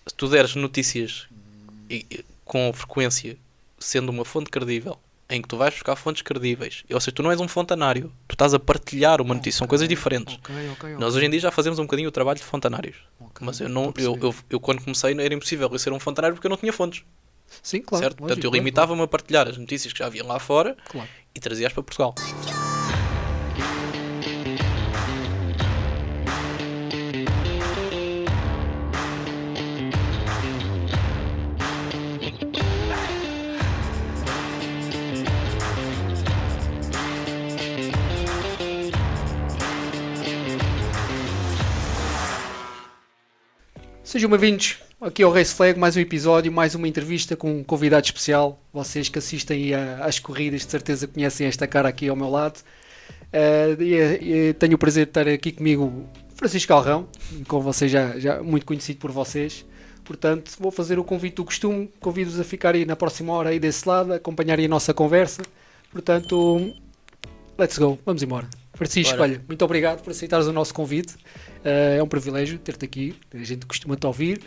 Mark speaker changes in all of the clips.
Speaker 1: Se tu deres notícias com frequência, sendo uma fonte credível, em que tu vais buscar fontes credíveis, ou seja, tu não és um fontanário, tu estás a partilhar uma notícia, são coisas diferentes. Nós hoje em dia já fazemos um bocadinho o trabalho de fontanários, mas eu quando comecei era impossível eu ser um fontanário porque eu não tinha fontes.
Speaker 2: Sim, claro.
Speaker 1: Certo? Portanto, eu limitava-me a partilhar as notícias que já haviam lá fora e trazia-as para Portugal.
Speaker 2: Sejam bem-vindos aqui ao Race Flag, mais um episódio, mais uma entrevista com um convidado especial. Vocês que assistem às corridas, de certeza conhecem esta cara aqui ao meu lado. Tenho o prazer de estar aqui comigo Francisco Galrão, como vocês já muito conhecido por vocês. Portanto, vou fazer o convite do costume, convido-vos a ficarem na próxima hora aí desse lado, acompanharem a nossa conversa. Portanto, let's go, vamos embora. Francisco, olha, muito obrigado por aceitares o nosso convite. É um privilégio ter-te aqui. A gente costuma-te ouvir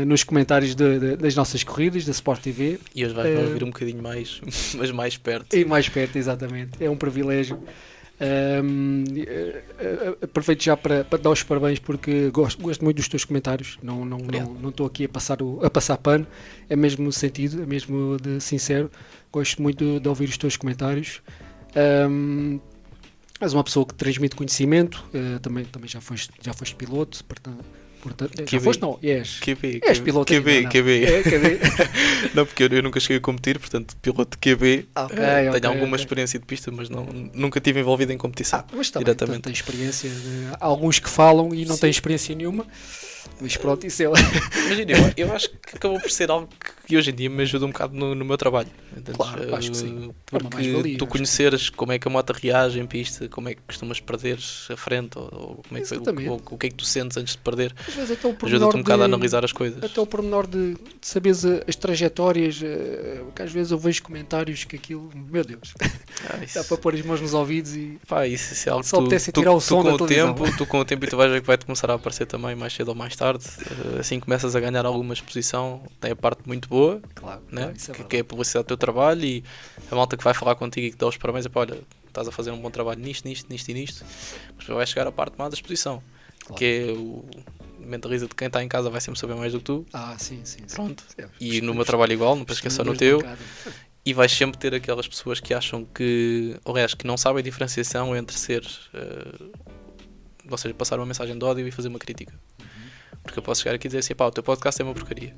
Speaker 2: nos comentários das nossas corridas, da Sport TV.
Speaker 1: E hoje vais-me ouvir um bocadinho mais, mas mais perto.
Speaker 2: E mais perto, exatamente. É um privilégio. Aproveito já para dar os parabéns porque gosto muito dos teus comentários. Não estou aqui a passar pano. É mesmo no sentido, é mesmo de sincero. Gosto muito de ouvir os teus comentários. És uma pessoa que transmite conhecimento, também já foste piloto, portanto já foste, não, és piloto
Speaker 1: QB.
Speaker 2: QB.
Speaker 1: Não, porque eu nunca cheguei a competir, portanto piloto de QB, tenho alguma experiência de pista, mas nunca estive envolvido em competição
Speaker 2: mas também
Speaker 1: diretamente.
Speaker 2: Tem experiência, há alguns que falam e não têm experiência nenhuma, mas pronto, isso é...
Speaker 1: Imagina, eu acho que acabou por ser algo que hoje em dia me ajuda um bocado no meu trabalho. Entendes?
Speaker 2: Claro, acho que sim.
Speaker 1: Porque tu conheceres como é que a moto reage em pista, como é que costumas perder a frente, ou como é que, o que é que tu sentes antes de perder, ajuda-te um bocado a analisar as coisas.
Speaker 2: Até o pormenor de saberes as trajetórias, que às vezes eu vejo comentários que aquilo, meu Deus, dá para pôr as mãos nos ouvidos e
Speaker 1: isso é algo
Speaker 2: só apetece tirar o som da televisão.
Speaker 1: Tu com o tempo e tu vais ver que vai-te começar a aparecer também mais cedo ou mais tarde, assim começas a ganhar alguma exposição, tem a parte muito boa,
Speaker 2: claro,
Speaker 1: né? Que é a publicidade do teu trabalho, e a malta que vai falar contigo e que dá os parabéns, olha, estás a fazer um bom trabalho nisto e nisto, mas vai chegar a parte má da exposição, que é o mentaliza-te, quem está em casa vai sempre saber mais do que tu.
Speaker 2: Sim.
Speaker 1: Pronto. E no meu trabalho igual, não penso que é só no teu. E vais sempre ter aquelas pessoas que acham que, aliás, que não sabem a diferenciação entre ser, ou seja, passar uma mensagem de ódio e fazer uma crítica. Porque eu posso chegar aqui e dizer assim, o teu podcast é uma porcaria.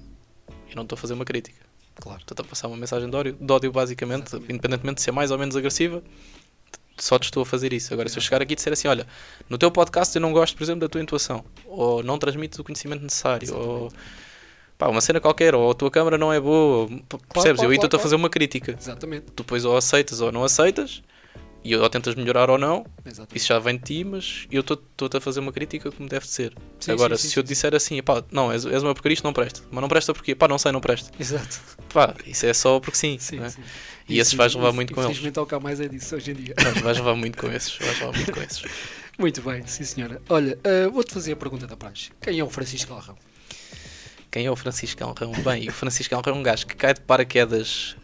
Speaker 1: Eu não estou a fazer uma crítica.
Speaker 2: Claro.
Speaker 1: Estou a passar uma mensagem de ódio basicamente, independentemente de ser mais ou menos agressiva, só te estou a fazer isso. Agora, se eu chegar aqui e disser assim, olha, no teu podcast eu não gosto, por exemplo, da tua intuação, ou não transmites o conhecimento necessário, ou uma cena qualquer, ou a tua câmara não é boa, percebes? Eu estou a fazer uma crítica.
Speaker 2: Exatamente.
Speaker 1: Tu depois ou aceitas ou não aceitas, e ou tentas melhorar ou não.
Speaker 2: Exatamente.
Speaker 1: Isso já vem de ti, mas eu estou-te a fazer uma crítica como deve de ser. Agora, se eu disser assim, não, és uma porcaria, isto não presta. Mas não presta porque? Não sei, não presta.
Speaker 2: Exato.
Speaker 1: Isso é só porque sim.
Speaker 2: Sim.
Speaker 1: E esses vais levar muito com eles.
Speaker 2: Infelizmente ao cá mais é disso hoje em dia.
Speaker 1: Vais levar muito com esses.
Speaker 2: Muito bem, sim senhora. Olha, vou-te fazer a pergunta da prancha. Quem é o Francisco Galrão?
Speaker 1: Quem é o Francisco Galrão? Bem, o Francisco Galrão é um gajo que cai de paraquedas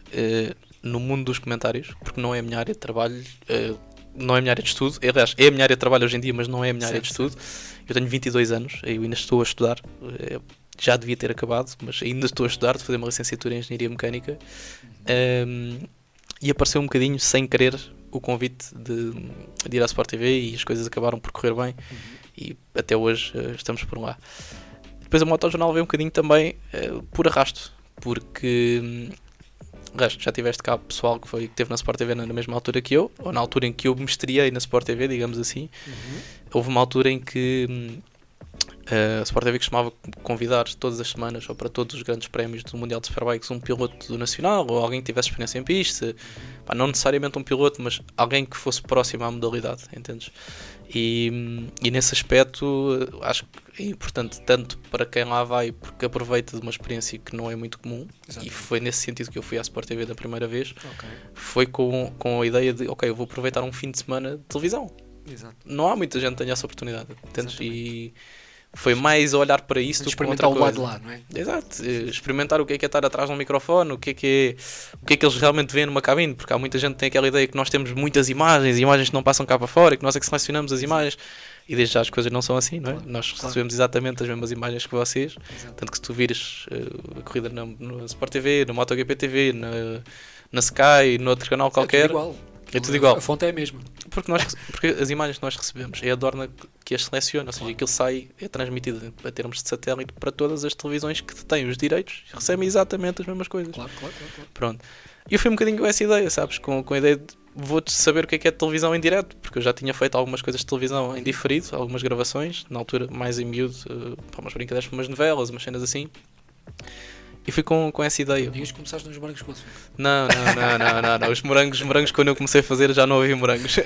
Speaker 1: no mundo dos comentários, porque não é a minha área de trabalho, não é a minha área de estudo. Aliás, é a minha área de trabalho hoje em dia, mas não é a minha área de estudo. Eu tenho 22 anos, eu ainda estou a estudar, já devia ter acabado, mas ainda estou a estudar, de fazer uma licenciatura em Engenharia Mecânica, e apareceu um bocadinho sem querer o convite de ir à Sport TV, e as coisas acabaram por correr bem, e até hoje estamos por lá. Depois a Motojornal veio um bocadinho também por arrasto, porque já tiveste cá pessoal que esteve na Sport TV na mesma altura que eu, ou na altura em que eu me estreiei na Sport TV, digamos assim. Houve uma altura em que a Sport TV costumava convidar todas as semanas, ou para todos os grandes prémios do Mundial de Superbikes, um piloto do Nacional, ou alguém que tivesse experiência em pista, não necessariamente um piloto, mas alguém que fosse próximo à modalidade, entendes? E nesse aspecto acho que é importante tanto para quem lá vai, porque aproveita de uma experiência que não é muito comum. Exatamente. E foi nesse sentido que eu fui à Sport TV da primeira vez. Foi com a ideia de, eu vou aproveitar um fim de semana de televisão.
Speaker 2: Exato.
Speaker 1: Não há muita gente que tenha essa oportunidade, entendes? E Foi mais olhar para isso do que para outra
Speaker 2: experimentar o lado
Speaker 1: coisa.
Speaker 2: de lá, não é?
Speaker 1: Exato, experimentar o que é estar atrás de um microfone, o que é que eles realmente veem numa cabine, porque há muita gente que tem aquela ideia que nós temos muitas imagens, e imagens que não passam cá para fora, e que nós é que selecionamos as imagens, e desde já as coisas não são assim, não é?
Speaker 2: Claro,
Speaker 1: Nós
Speaker 2: claro.
Speaker 1: recebemos exatamente as mesmas imagens que vocês,
Speaker 2: Exato.
Speaker 1: tanto que se tu vires a corrida no Sport TV, no MotoGP TV, na Sky, no outro canal qualquer, é tudo igual.
Speaker 2: A fonte é a mesma.
Speaker 1: Porque as imagens que nós recebemos é a Dorna que as seleciona, ou seja, aquilo sai, é transmitido a termos de satélite para todas as televisões que têm os direitos e recebem exatamente as mesmas coisas.
Speaker 2: Claro.
Speaker 1: Pronto. E eu fui um bocadinho com essa ideia, sabes? Com a ideia de vou-te saber o que é televisão em direto, porque eu já tinha feito algumas coisas de televisão em diferido, algumas gravações, na altura mais em miúdo, para umas brincadeiras, para umas novelas, umas cenas assim. E fui com essa ideia.
Speaker 2: Dias que começaste nos morangos com açúcar.
Speaker 1: Não. Os morangos quando eu comecei a fazer já não havia morangos.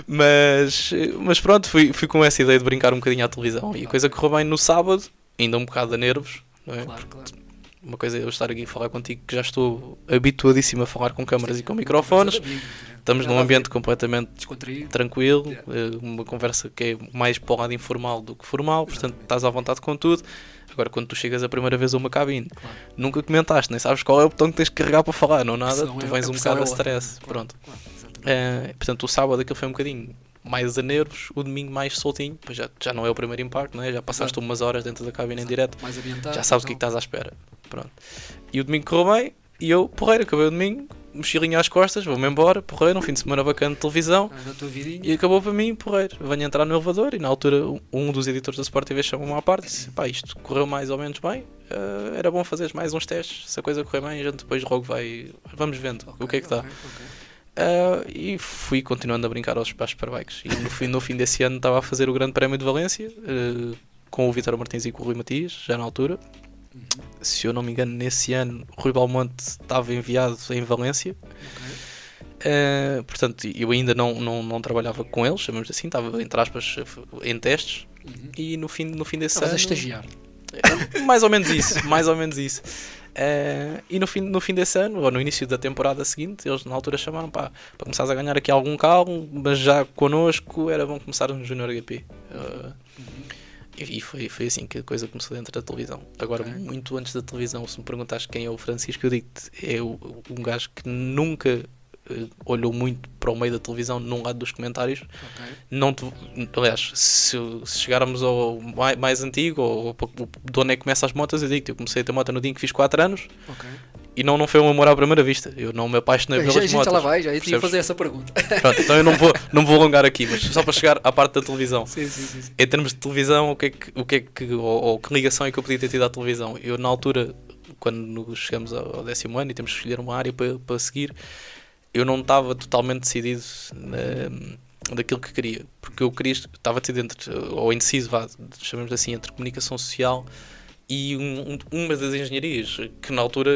Speaker 1: mas pronto, fui com essa ideia de brincar um bocadinho à televisão. E a coisa correu bem no sábado, ainda um bocado a nervos, não é?
Speaker 2: Claro.
Speaker 1: Uma coisa é eu estar aqui a falar contigo, que já estou habituadíssimo a falar com câmaras e com microfones. Estamos num ambiente completamente
Speaker 2: descontraído,
Speaker 1: tranquilo, uma conversa que é mais para o lado informal do que formal, portanto estás à vontade com tudo. Agora, quando tu chegas a primeira vez a uma cabine, nunca comentaste, nem sabes qual é o botão que tens de carregar para falar, não nada, tu vens um bocado a stress. Pronto. Portanto, o sábado aquilo foi um bocadinho mais a nervos, o domingo mais soltinho, pois já não é o primeiro impacto, não é? Já passaste umas horas dentro da cabine em direto,
Speaker 2: mais ambientado,
Speaker 1: já sabes o que é que estás à espera. Pronto. E o domingo correu bem, e eu, porreiro, acabei o domingo, mochilinha às costas, vou-me embora, porreiro, um fim de semana bacana de televisão, e acabou para mim, porreiro, venho entrar no elevador, e na altura um dos editores da Sport TV chamou-me à parte e disse, pá, isto correu mais ou menos bem, era bom fazeres mais uns testes, se a coisa correr bem, a gente depois logo vamos vendo o que é que dá. E fui continuando a brincar aos Superbikes, e no fim desse ano estava a fazer o Grande Prémio de Valência, com o Vítor Martins e com o Rui Matias, já na altura. Se eu não me engano, nesse ano o Rui Balmonte estava enviado em Valência. Portanto, eu ainda não trabalhava com eles, chamamos assim, estava entre aspas em testes. E no fim desse ano.
Speaker 2: Estavas a estagiar.
Speaker 1: Mais ou menos isso. E no fim desse ano, ou no início da temporada seguinte, eles na altura chamaram para começares a ganhar aqui algum carro, mas já connosco era bom começar no Junior HP. E foi assim que a coisa começou dentro da televisão. Agora, muito antes da televisão, se me perguntares quem é o Francisco, eu digo-te, é um gajo que nunca olhou muito para o meio da televisão num lado dos comentários. Aliás, se chegarmos ao mais antigo, ou de onde é que começa as motas, eu digo-te, eu comecei a ter moto no dia em que fiz 4 anos. E não foi um amor à primeira vista. Eu não me apaixonei pelas motas.
Speaker 2: Já lá vai, já ia fazer essa pergunta.
Speaker 1: Pronto, então eu não vou alongar aqui, mas só para chegar à parte da televisão.
Speaker 2: Sim.
Speaker 1: Em termos de televisão, que ligação é que eu podia ter tido à televisão? Eu, na altura, quando chegamos ao 10º ano e temos que escolher uma área para seguir, eu não estava totalmente decidido daquilo que queria. Porque eu estava ou indeciso, chamamos assim, entre comunicação social e uma das engenharias que na altura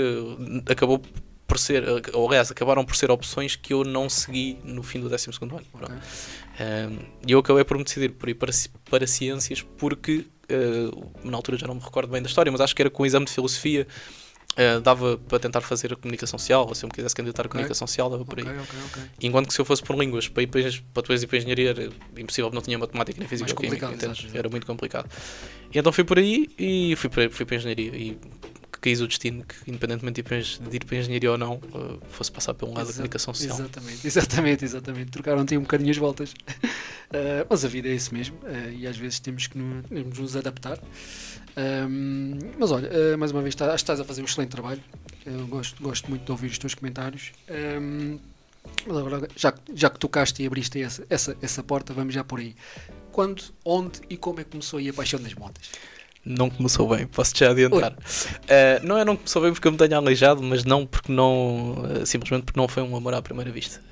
Speaker 1: acabou por ser, ou aliás, acabaram por ser opções que eu não segui no fim do 12º ano. E eu acabei por me decidir por ir para ciências porque na altura já não me recordo bem da história, mas acho que era com o exame de filosofia. Dava para tentar fazer a comunicação social, ou se eu me quisesse candidatar a comunicação social, dava por aí. Enquanto que se eu fosse por línguas, para depois ir para engenharia, era impossível, não tinha matemática nem física, era muito complicado. E então fui por aí e fui para a engenharia. E quis o destino que, independentemente de ir para a engenharia ou não, fosse passar pelo lado da comunicação social.
Speaker 2: Exatamente. Trocaram-te um bocadinho as voltas. Mas a vida é isso mesmo, e às vezes temos que nos adaptar. Mas olha, mais uma vez estás a fazer um excelente trabalho. Eu gosto muito de ouvir os teus comentários. Mas agora, já que tocaste e abriste essa porta, vamos já por aí. Quando, onde e como é que começou aí a paixão das motas?
Speaker 1: Não começou bem, posso-te já adiantar. Não começou bem porque eu me tenho aleijado, mas simplesmente porque não foi um amor à primeira vista.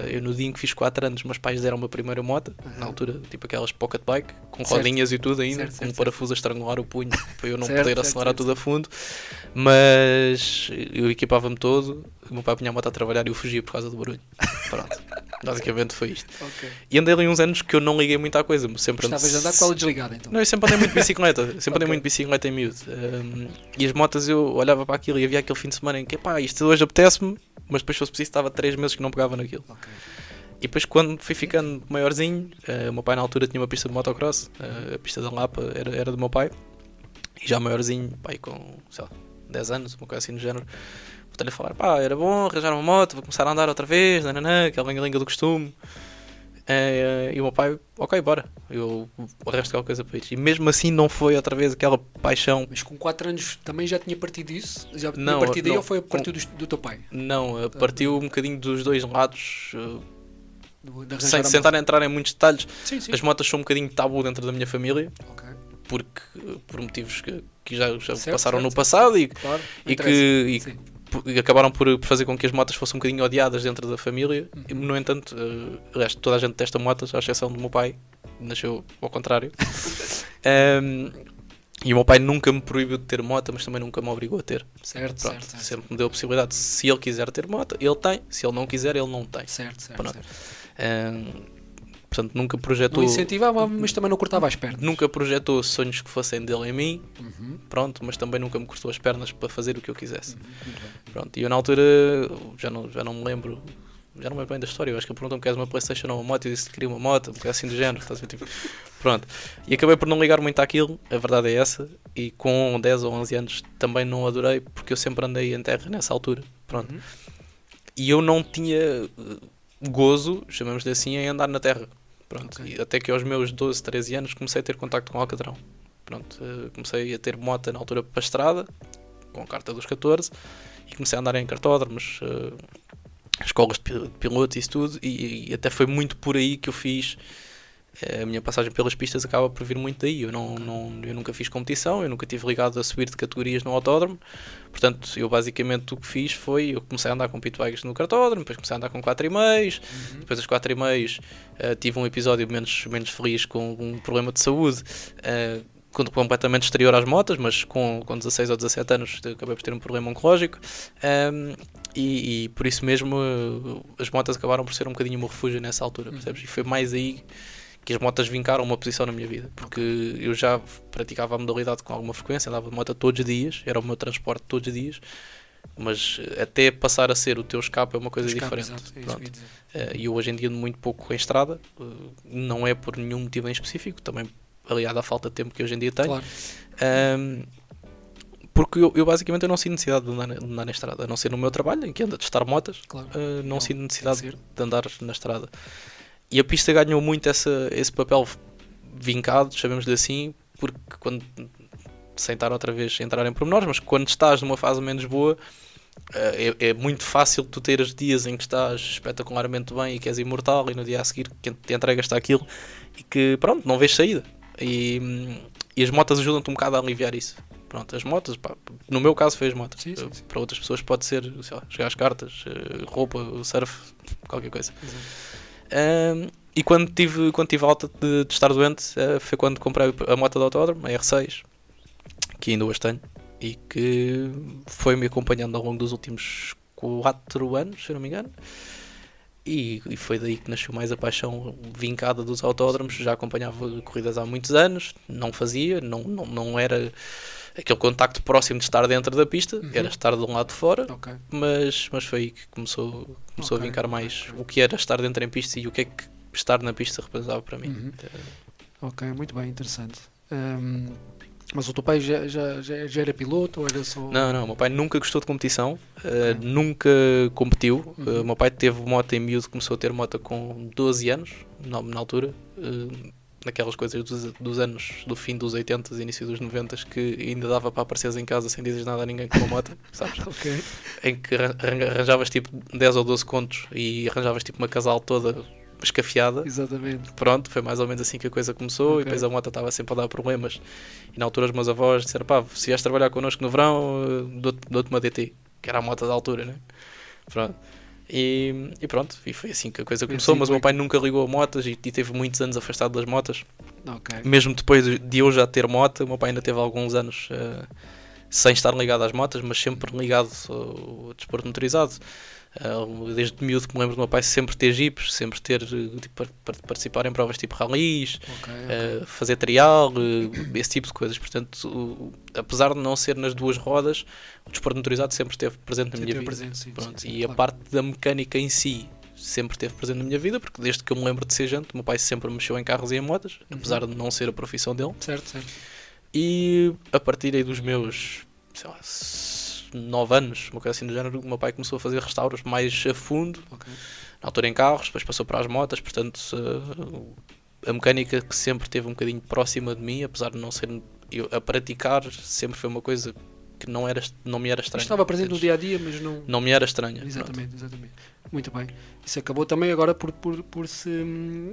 Speaker 1: Eu no dia em que fiz 4 anos, meus pais deram-me a primeira moto, na altura, tipo aquelas pocket bike, com rodinhas e tudo ainda, com um parafuso a estrangular o punho, para eu não poder acelerar tudo a fundo. Mas eu equipava-me todo, o meu pai punha a moto a trabalhar e eu fugia por causa do barulho. Pronto, basicamente foi isto. E andei ali uns anos que eu não liguei muito à coisa.
Speaker 2: Estavas a andar com ela desligada, então?
Speaker 1: Não, eu sempre andei muito de bicicleta, andei muito de bicicleta em miúdo. E as motas eu olhava para aquilo e havia aquele fim de semana em que, isto hoje apetece-me, mas depois se fosse preciso estava 3 meses que não pegava naquilo. E depois quando fui ficando maiorzinho, o meu pai na altura tinha uma pista de motocross, a pista da Lapa era do meu pai, e já maiorzinho, pai com, sei lá, 10 anos, uma coisa assim do género, voltei-lhe a falar, pá, era bom arranjar uma moto, vou começar a andar outra vez, nananã, aquela linga do costume. E o meu pai, ok, bora, eu arranjo qualquer coisa para isso. E mesmo assim não foi outra vez aquela paixão.
Speaker 2: Mas com 4 anos também já tinha partido disso? Já tinha
Speaker 1: Não,
Speaker 2: partido aí
Speaker 1: não,
Speaker 2: ou foi a partir do teu pai?
Speaker 1: Não, partiu um bocadinho dos dois lados,
Speaker 2: De arranjar
Speaker 1: sem
Speaker 2: a
Speaker 1: tentar
Speaker 2: moto?
Speaker 1: entrar em muitos detalhes.
Speaker 2: Sim.
Speaker 1: As motas são um bocadinho tabu dentro da minha família,
Speaker 2: Ok.
Speaker 1: porque por motivos que já
Speaker 2: Certo,
Speaker 1: passaram no
Speaker 2: certo,
Speaker 1: passado
Speaker 2: Claro.
Speaker 1: e
Speaker 2: não
Speaker 1: que
Speaker 2: interessa. Sim.
Speaker 1: e acabaram por fazer com que as motas fossem um bocadinho odiadas dentro da família. No entanto, aliás, toda a gente testa motas, à exceção do meu pai, nasceu ao contrário. E o meu pai nunca me proibiu de ter moto, mas também nunca me obrigou a ter.
Speaker 2: Certo,
Speaker 1: Pronto,
Speaker 2: certo.
Speaker 1: sempre me deu a possibilidade. Se ele quiser ter moto, ele tem. Se ele não quiser, ele não tem.
Speaker 2: Certo.
Speaker 1: Pronto. Portanto, nunca projetou.
Speaker 2: Não incentivava, mas também não cortava as pernas.
Speaker 1: Nunca projetou sonhos que fossem dele em mim, pronto, mas também nunca me cortou as pernas para fazer o que eu quisesse.
Speaker 2: Muito bem.
Speaker 1: Pronto, e eu na altura já não me lembro, já não me lembro bem da história. Eu acho que ele perguntou-me: queres uma PlayStation ou uma moto? Eu disse que queria uma moto, um bocado assim do género. Estás a ver, tipo, pronto, e acabei por não ligar muito àquilo, a verdade é essa. E com 10 ou 11 anos também não adorei, porque eu sempre andei em terra nessa altura. Pronto, e eu não tinha gozo, chamamos-lhe assim, em andar na terra. Pronto,
Speaker 2: Ok.
Speaker 1: e até que aos meus 12, 13 anos comecei a ter contacto com Alcatrão. Pronto, comecei a ter moto na altura para a estrada, com a carta dos 14, e comecei a andar em cartódromos, escolas de pilotos e isso tudo, e até foi muito por aí que eu fiz. A minha passagem pelas pistas acaba por vir muito daí. Eu nunca fiz competição, eu nunca tive ligado a subir de categorias no autódromo. Portanto, eu basicamente o que fiz foi, eu comecei a andar com pitbikes no cartódromo, depois comecei a andar com 4,5, depois dos 4,5 tive um episódio menos feliz com um problema de saúde, completamente exterior às motas, mas com 16 ou 17 anos acabei por ter um problema oncológico, e por isso mesmo as motas acabaram por ser um bocadinho o meu refúgio nessa altura, percebes? E foi mais aí que as motas vincaram uma posição na minha vida, porque eu já praticava a modalidade com alguma frequência, andava de moto todos os dias, era o meu transporte todos os dias, mas até passar a ser o teu escape é uma coisa diferente.
Speaker 2: Exato, é isso
Speaker 1: Pronto.
Speaker 2: que eu ia dizer.
Speaker 1: E eu hoje em dia ando muito pouco em estrada, não é por nenhum motivo em específico, também aliado à falta de tempo que hoje em dia tenho.
Speaker 2: Claro.
Speaker 1: Porque eu basicamente eu não sinto necessidade de andar na estrada, a não ser no meu trabalho, em que ando a testar motas,
Speaker 2: Claro.
Speaker 1: não sinto necessidade
Speaker 2: tem que
Speaker 1: de andar na estrada. E a pista ganhou muito esse papel vincado, chamemos-lhe assim, porque quando, sem estar outra vez a entrar em pormenores, mas quando estás numa fase menos boa, é muito fácil tu teres dias em que estás espetacularmente bem e que és imortal, e no dia a seguir que te entregas-te àquilo e que pronto, não vês saída. E as motas ajudam-te um bocado a aliviar isso. Pronto, as motas, pá, no meu caso foi as motas.
Speaker 2: Sim.
Speaker 1: Para outras pessoas pode ser, sei lá, jogar as cartas, roupa, surf, qualquer coisa. E quando tive alta de estar doente, foi quando comprei a moto do autódromo, a R6, que ainda hoje tenho, e que foi-me acompanhando ao longo dos últimos 4 anos, se eu não me engano. E foi daí que nasceu mais a paixão vincada dos autódromos. Já acompanhava corridas há muitos anos, não fazia, não era aquele contacto próximo de estar dentro da pista, era estar de um lado de fora,
Speaker 2: Ok.
Speaker 1: mas foi aí que começou a vincar mais o que era estar dentro em pista e o que é que estar na pista representava para mim.
Speaker 2: Ok, muito bem, interessante. Mas o teu pai já era piloto ou era só...
Speaker 1: Não, o meu pai nunca gostou de competição, nunca competiu. O meu pai teve moto em miúdo, começou a ter moto com 12 anos, na altura, naquelas coisas dos anos, do fim dos 80, início dos 90, que ainda dava para apareceres em casa sem dizer nada a ninguém com uma moto, sabes?
Speaker 2: Ok.
Speaker 1: Em que arranjavas tipo 10 ou 12 contos e arranjavas tipo uma casal toda escafiada.
Speaker 2: Exatamente.
Speaker 1: Pronto, foi mais ou menos assim que a coisa começou.
Speaker 2: Ok.
Speaker 1: E depois a moto estava sempre a dar problemas, e na altura os meus avós disseram: pá, se vies trabalhar connosco no verão, dou-te uma DT, que era a moto da altura, né? Pronto. E pronto, e foi assim que a coisa começou.
Speaker 2: assim
Speaker 1: Mas o
Speaker 2: foi
Speaker 1: meu pai nunca ligou a motas e teve muitos anos afastado das motas.
Speaker 2: Ok.
Speaker 1: Mesmo depois de eu já ter moto, o meu pai ainda teve alguns anos sem estar ligado às motas, mas sempre ligado ao desporto motorizado. Desde miúdo que me lembro do meu pai sempre ter jipes, sempre ter tipo, participar em provas tipo rallies, fazer trial, esse tipo de coisas. Portanto, apesar de não ser nas duas rodas, o desporto motorizado sempre esteve presente na minha vida.
Speaker 2: Presente, sim,
Speaker 1: Pronto,
Speaker 2: sim,
Speaker 1: e
Speaker 2: claro.
Speaker 1: a parte da mecânica em si sempre esteve presente na minha vida, porque desde que eu me lembro de ser gente, o meu pai sempre mexeu em carros e em motas, apesar de não ser a profissão dele.
Speaker 2: Certo.
Speaker 1: E a partir aí dos meus, sei lá, 9 anos, uma coisa assim do género, o meu pai começou a fazer restauros mais a fundo, na altura em carros, depois passou para as motas, portanto a mecânica que sempre esteve um bocadinho próxima de mim, apesar de não ser eu a praticar, sempre foi uma coisa que não me era estranha.
Speaker 2: Estava presente no dia a dia, mas não
Speaker 1: me era estranha.
Speaker 2: Exatamente. Muito bem. Isso acabou também agora por se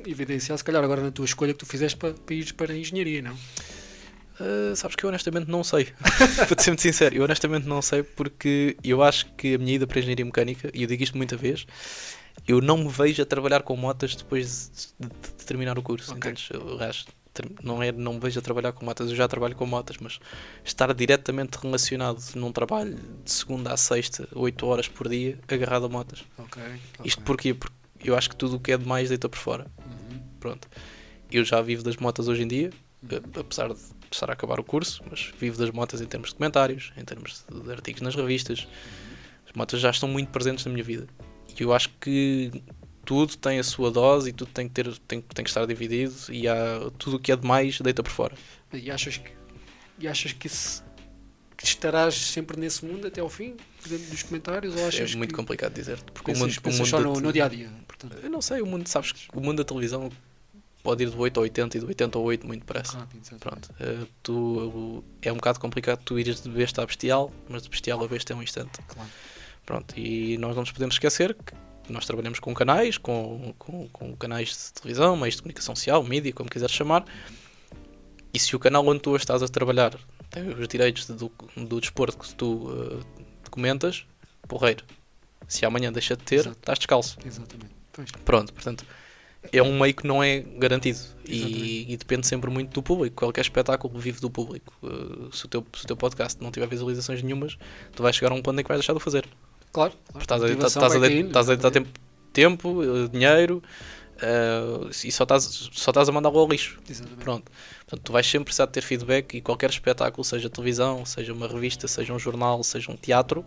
Speaker 2: evidenciar, se calhar agora na tua escolha que tu fizeste para ires para a engenharia, não?
Speaker 1: Sabes que eu honestamente não sei. Para ser muito sincero, eu honestamente não sei, porque eu acho que a minha ida para a engenharia mecânica, e eu digo isto muita vez, eu não me vejo a trabalhar com motas depois de terminar o curso. Entendes? O resto não me vejo a trabalhar com motas, eu já trabalho com motas, mas estar diretamente relacionado num trabalho de segunda a sexta, 8 horas por dia, agarrado a motas. Isto porquê? Porque eu acho que tudo o que é demais deita por fora. Pronto. Eu já vivo das motas hoje em dia, apesar de estar a acabar o curso, mas vivo das motas em termos de comentários, em termos de artigos nas revistas. As motas já estão muito presentes na minha vida. E eu acho que tudo tem a sua dose e tudo tem que estar dividido, e tudo o que é demais deita por fora.
Speaker 2: E achas que estarás sempre nesse mundo até ao fim, dentro dos comentários? Ou achas
Speaker 1: muito complicado dizer-te, porque
Speaker 2: o mundo só no dia a dia? Portanto.
Speaker 1: Eu não sei, sabes que o mundo da televisão pode ir de 8 a 80 e de 80 a 8 muito depressa. Pronto. É um bocado complicado tu ires de besta a bestial, mas de bestial a besta é um instante.
Speaker 2: Claro.
Speaker 1: Pronto, e nós não nos podemos esquecer que nós trabalhamos com canais, com canais de televisão, meios de comunicação social, mídia, como quiseres chamar, e se o canal onde tu estás a trabalhar tem os direitos do desporto que tu comentas, porreiro. Se amanhã deixa de ter, estás descalço.
Speaker 2: Exatamente. Pois.
Speaker 1: Pronto, portanto, é um meio que não é garantido e depende sempre muito do público. Qualquer espetáculo vive do público. Se o teu podcast não tiver visualizações nenhumas, tu vais chegar a um ponto em que vais deixar de o fazer.
Speaker 2: Claro.
Speaker 1: Estás a dar tempo, dinheiro, e só estás a mandá-lo ao lixo.
Speaker 2: Exatamente.
Speaker 1: Pronto. Portanto, tu vais sempre precisar de ter feedback, e qualquer espetáculo, seja televisão, seja uma revista, seja um jornal, seja um teatro,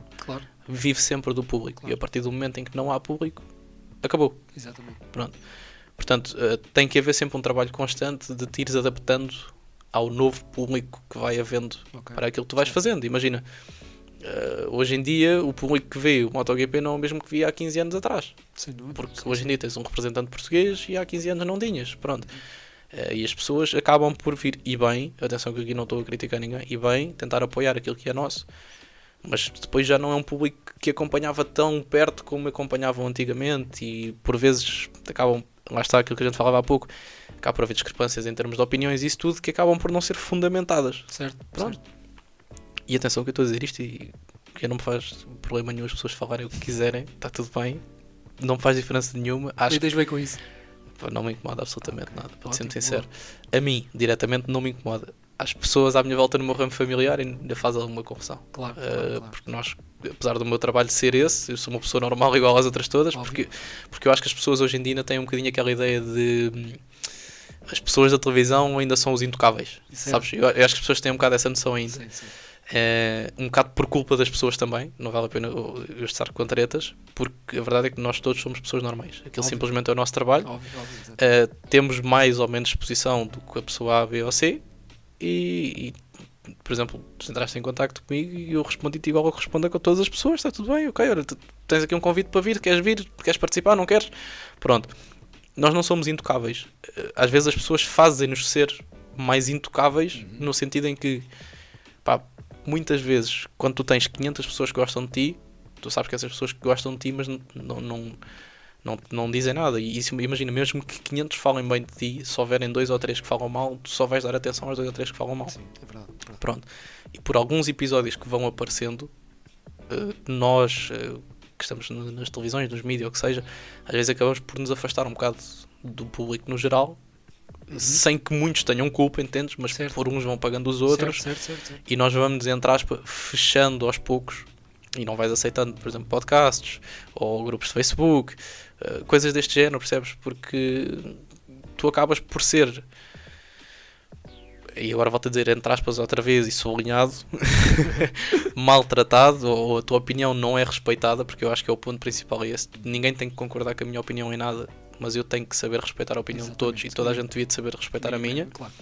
Speaker 1: vive sempre do público. Claro. E a partir do momento em que não há público, acabou.
Speaker 2: Exatamente.
Speaker 1: Pronto. Portanto, tem que haver sempre um trabalho constante de te ires adaptando ao novo público que vai havendo para aquilo que tu vais fazendo. Imagina, hoje em dia o público que vê o MotoGP não é o mesmo que via há 15 anos atrás.
Speaker 2: Sem dúvida,
Speaker 1: porque hoje em dia tens um representante português e há 15 anos não tinhas. Pronto. E as pessoas acabam por vir, e bem, atenção que aqui não estou a criticar ninguém, e bem, tentar apoiar aquilo que é nosso. Mas depois já não é um público que acompanhava tão perto como acompanhavam antigamente, e por vezes acabam, lá está aquilo que a gente falava há pouco, acaba por haver discrepâncias em termos de opiniões e isso tudo que acabam por não ser fundamentadas.
Speaker 2: Certo.
Speaker 1: Pronto.
Speaker 2: Certo.
Speaker 1: E atenção que eu estou a dizer isto e que não me faz problema nenhum as pessoas falarem o que quiserem, está tudo bem, não me faz diferença nenhuma.
Speaker 2: Acho que bem com isso.
Speaker 1: Não me incomoda absolutamente nada, para ser sincero. A mim, diretamente, não me incomoda. Às pessoas à minha volta no meu ramo familiar ainda faz alguma confusão.
Speaker 2: Claro.
Speaker 1: Porque nós, apesar do meu trabalho ser esse, eu sou uma pessoa normal igual às outras todas, porque eu acho que as pessoas hoje em dia ainda têm um bocadinho aquela ideia de as pessoas da televisão ainda são os intocáveis. Sabes? Eu acho que as pessoas têm um bocado essa noção ainda.
Speaker 2: Sim.
Speaker 1: Um bocado por culpa das pessoas também, não vale a pena eu estar com tretas, porque a verdade é que nós todos somos pessoas normais. Aquilo simplesmente é o nosso trabalho. Temos mais ou menos exposição do que a pessoa A, B ou C, e por exemplo, tu entraste em contacto comigo e eu respondi-te igual eu respondo com todas as pessoas, está tudo bem, ok, olha, tens aqui um convite para vir, queres participar, não queres? Pronto. Nós não somos intocáveis. Às vezes as pessoas fazem-nos ser mais intocáveis, no sentido em que, muitas vezes, quando tu tens 500 pessoas que gostam de ti, tu sabes que essas pessoas que gostam de ti, mas não dizem nada. E isso, imagina, mesmo que 500 falem bem de ti, se houverem 2 ou 3 que falam mal, tu só vais dar atenção aos 2 ou 3 que falam mal.
Speaker 2: Sim, é verdade.
Speaker 1: Pronto. E por alguns episódios que vão aparecendo, nós que estamos nas televisões, nos mídias, ou o que seja, às vezes acabamos por nos afastar um bocado do público no geral, sem que muitos tenham culpa, entendes? Mas por uns vão pagando os outros,
Speaker 2: certo.
Speaker 1: E nós vamos, entre aspas, fechando aos poucos, e não vais aceitando, por exemplo, podcasts ou grupos de Facebook, coisas deste género, percebes? Porque tu acabas por ser, e agora volto a dizer entre aspas outra vez e sublinhado, maltratado, ou a tua opinião não é respeitada, porque eu acho que é o ponto principal é esse. Ninguém tem que concordar com a minha opinião em nada, mas eu tenho que saber respeitar a opinião de todos, e toda a gente devia de saber respeitar a minha.
Speaker 2: Claro.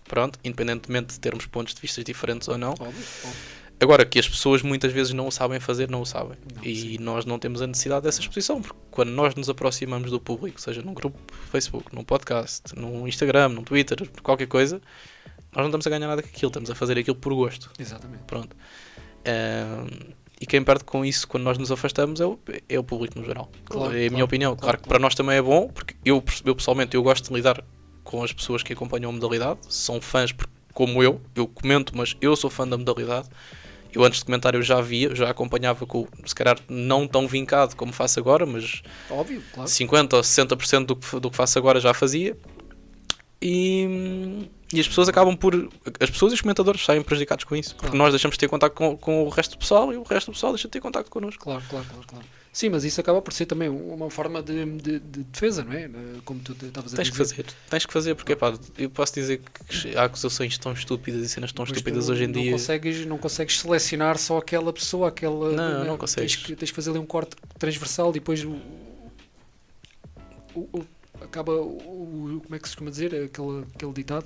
Speaker 1: Pronto, independentemente de termos pontos de vista diferentes ou não.
Speaker 2: Óbvio.
Speaker 1: Agora, que as pessoas muitas vezes não o sabem fazer, não o sabem.
Speaker 2: Não,
Speaker 1: e
Speaker 2: sim.
Speaker 1: nós não temos a necessidade dessa exposição, porque quando nós nos aproximamos do público, seja num grupo Facebook, num podcast, num Instagram, num Twitter, qualquer coisa, nós não estamos a ganhar nada com aquilo, estamos a fazer aquilo por gosto.
Speaker 2: Exatamente.
Speaker 1: Pronto. E quem perde com isso quando nós nos afastamos é o público no geral.
Speaker 2: Claro,
Speaker 1: É a minha opinião. Claro que para nós também é bom, porque eu pessoalmente eu gosto de lidar com as pessoas que acompanham a modalidade, são fãs como eu comento, mas eu sou fã da modalidade. Eu antes de comentar eu já via, já acompanhava com, se calhar não tão vincado como faço agora, mas
Speaker 2: Óbvio, claro.
Speaker 1: 50% ou 60% do que faço agora já fazia. E as pessoas acabam por... As pessoas e os comentadores saem prejudicados com isso. Porque nós deixamos de ter contacto com o resto do pessoal e o resto do pessoal deixa de ter contacto connosco.
Speaker 2: Claro. Sim, mas isso acaba por ser também uma forma de defesa, não é? Como tu estavas a dizer.
Speaker 1: Tens que fazer, porque pá, eu posso dizer que há acusações tão estúpidas e cenas tão estúpidas hoje em dia.
Speaker 2: Não consegues selecionar só aquela pessoa,
Speaker 1: Não consegues.
Speaker 2: Tens que fazer ali um corte transversal e depois acaba como é que se costuma dizer? Aquele ditado.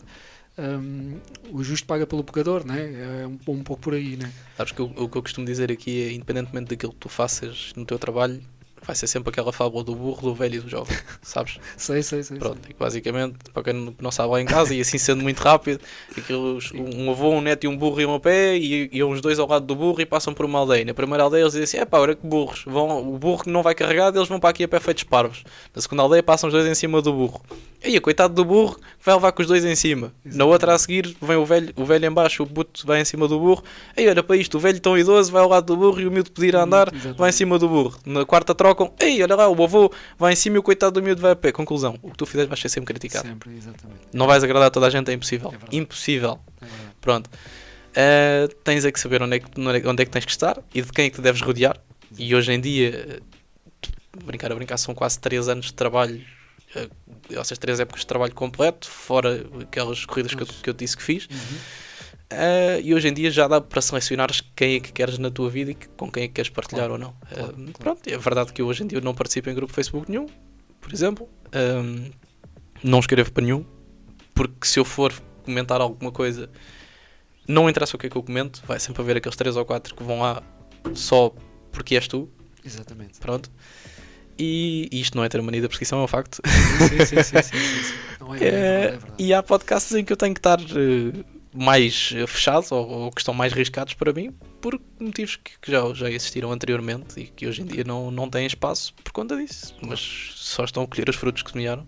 Speaker 2: O justo paga pelo pecador, não é? É um pouco por aí, não é?
Speaker 1: Sabes que o que eu costumo dizer aqui é, independentemente daquilo que tu faças no teu trabalho, vai ser sempre aquela fábula do burro, do velho e do jovem, sabes?
Speaker 2: Sei.
Speaker 1: Pronto, e basicamente, para quem não sabe lá em casa, e assim sendo muito rápido, um avô, um neto e um burro iam a pé, e iam os dois ao lado do burro e passam por uma aldeia. Na primeira aldeia eles dizem assim, olha que burros, o burro que não vai carregado, eles vão para aqui a pé feitos parvos. Na segunda aldeia passam os dois em cima do burro. E coitado do burro, vai levar com os dois em cima. Exatamente. Na outra a seguir, vem o velho em baixo, o puto vai em cima do burro. Olha para isto, o velho tão idoso vai ao lado do burro e o miúdo pedir a andar, vai em cima do burro. Na quarta trocam, olha lá, o avô vai em cima e o coitado do miúdo vai a pé. Conclusão, o que tu fizeres vais ser sempre criticado.
Speaker 2: Sempre, exatamente.
Speaker 1: Não vais agradar a toda a gente, é impossível.
Speaker 2: É
Speaker 1: impossível.
Speaker 2: É verdade.
Speaker 1: Pronto. Tens é que saber onde é que tens que estar e de quem é que te deves rodear. E hoje em dia, brincar, são quase 3 anos de trabalho, ou seja, 3 épocas de trabalho completo, fora aquelas corridas que eu disse que fiz. E hoje em dia já dá para selecionares quem é que queres na tua vida e com quem é que queres partilhar ou não. Pronto, é verdade que eu hoje em dia não participo em grupo Facebook nenhum, por exemplo. Não escrevo para nenhum, porque se eu for comentar alguma coisa, não interessa o que é que eu comento, vai sempre haver aqueles 3 ou 4 que vão lá só porque és tu.
Speaker 2: Exatamente.
Speaker 1: Pronto. E isto não é ter mania da prescrição, é um facto.
Speaker 2: Sim. Não é verdade.
Speaker 1: E há podcasts em que eu tenho que estar mais fechados ou que estão mais riscados para mim por motivos que já existiram anteriormente e que hoje em dia não têm espaço por conta disso, mas só estão a colher os frutos que semearam.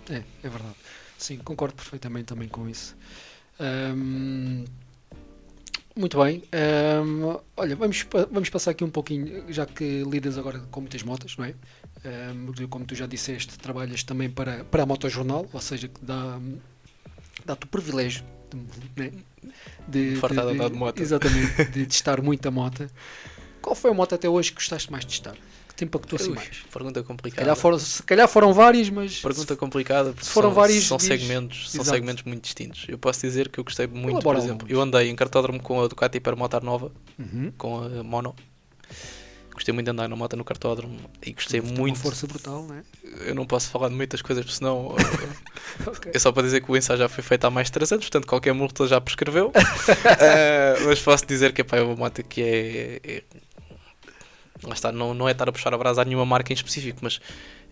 Speaker 2: É verdade. Sim, concordo perfeitamente também com isso. Muito bem. Olha, vamos passar aqui um pouquinho, já que lidas agora com muitas motas, não é? Como tu já disseste, trabalhas também para a Motojornal, ou seja, que dá-te o privilégio de
Speaker 1: andar de moto.
Speaker 2: Exatamente, de testar muita moto. Qual foi a moto até hoje que gostaste mais de testar? Que te impactou assim mais?
Speaker 1: Pergunta complicada.
Speaker 2: Se calhar foram várias, mas...
Speaker 1: Pergunta complicada, porque
Speaker 2: foram vários,
Speaker 1: são segmentos muito distintos. Eu posso dizer que eu gostei muito,
Speaker 2: por
Speaker 1: exemplo, eu andei em cartódromo com a Ducati Hypermotor nova, com a Mono. Gostei muito de andar na moto no cartódromo e gostei muito.
Speaker 2: Uma força brutal, não é?
Speaker 1: Eu não posso falar de muitas coisas, porque senão okay. É só para dizer que o ensaio já foi feito há mais de 3 anos, portanto qualquer multa já prescreveu. Mas posso dizer que é uma moto que lá está, não é estar a puxar a brasa a nenhuma marca em específico, mas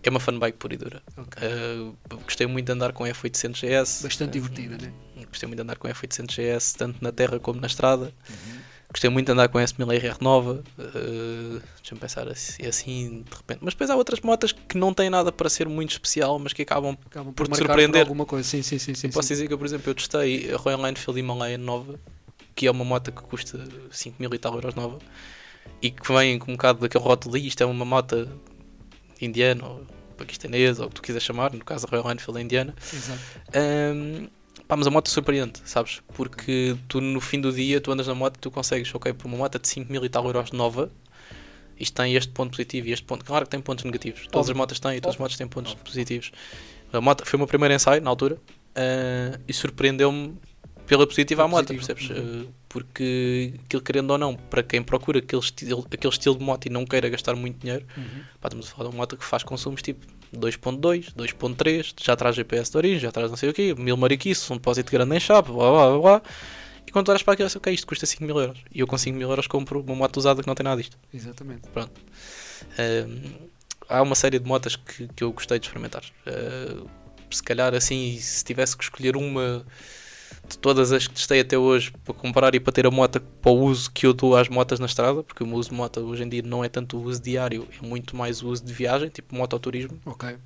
Speaker 1: é uma fanbike pura e dura. Okay. Gostei muito de andar com F800 GS.
Speaker 2: Bastante divertida, né?
Speaker 1: Gostei muito de andar com F800 GS, tanto na terra como na estrada. Gostei muito de andar com a S1000RR nova. Deixa-me pensar assim de repente. Mas depois há outras motas que não têm nada para ser muito especial, mas que acabam por te surpreender.
Speaker 2: Por alguma coisa. Sim.
Speaker 1: Posso dizer que eu, por exemplo, eu testei a Royal Enfield Himalayan nova, que é uma moto que custa 5.000 e tal euros nova, e que vem com um bocado daquele rótulo ali. Isto é uma moto indiana ou paquistanesa, ou o que tu quiseres chamar, no caso a Royal Enfield é indiana.
Speaker 2: Exato.
Speaker 1: Mas a moto surpreende, sabes? Porque tu no fim do dia tu andas na moto e tu consegues, ok, por uma moto de 5.000 e tal euros nova, isto tem este ponto positivo e este ponto, claro que tem pontos negativos, todas as motos têm e todas as motos têm pontos positivos. A moto foi o meu primeiro ensaio na altura e surpreendeu-me pela positiva à
Speaker 2: Pela
Speaker 1: moto,
Speaker 2: positiva.
Speaker 1: percebes? Porque, aquilo querendo ou não, para quem procura aquele estilo de moto e não queira gastar muito dinheiro, pá, estamos a falar de uma moto que faz consumos tipo 2.2, 2.3, já traz GPS de origem, já traz não sei o quê, 1000 mariquices, um depósito grande em chapa, blá blá blá blá. E quando tu olhas para aquilo, ok, isto custa 5.000 euros. E eu com 5.000 euros compro uma moto usada que não tem nada disto.
Speaker 2: Exatamente.
Speaker 1: Pronto. Há uma série de motas que eu gostei de experimentar. Se calhar assim, se tivesse que escolher uma de todas as que testei até hoje para comprar e para ter a moto para o uso que eu dou às motas na estrada, porque o meu uso de moto hoje em dia não é tanto o uso diário, é muito mais o uso de viagem, tipo mototurismo.
Speaker 2: Ok.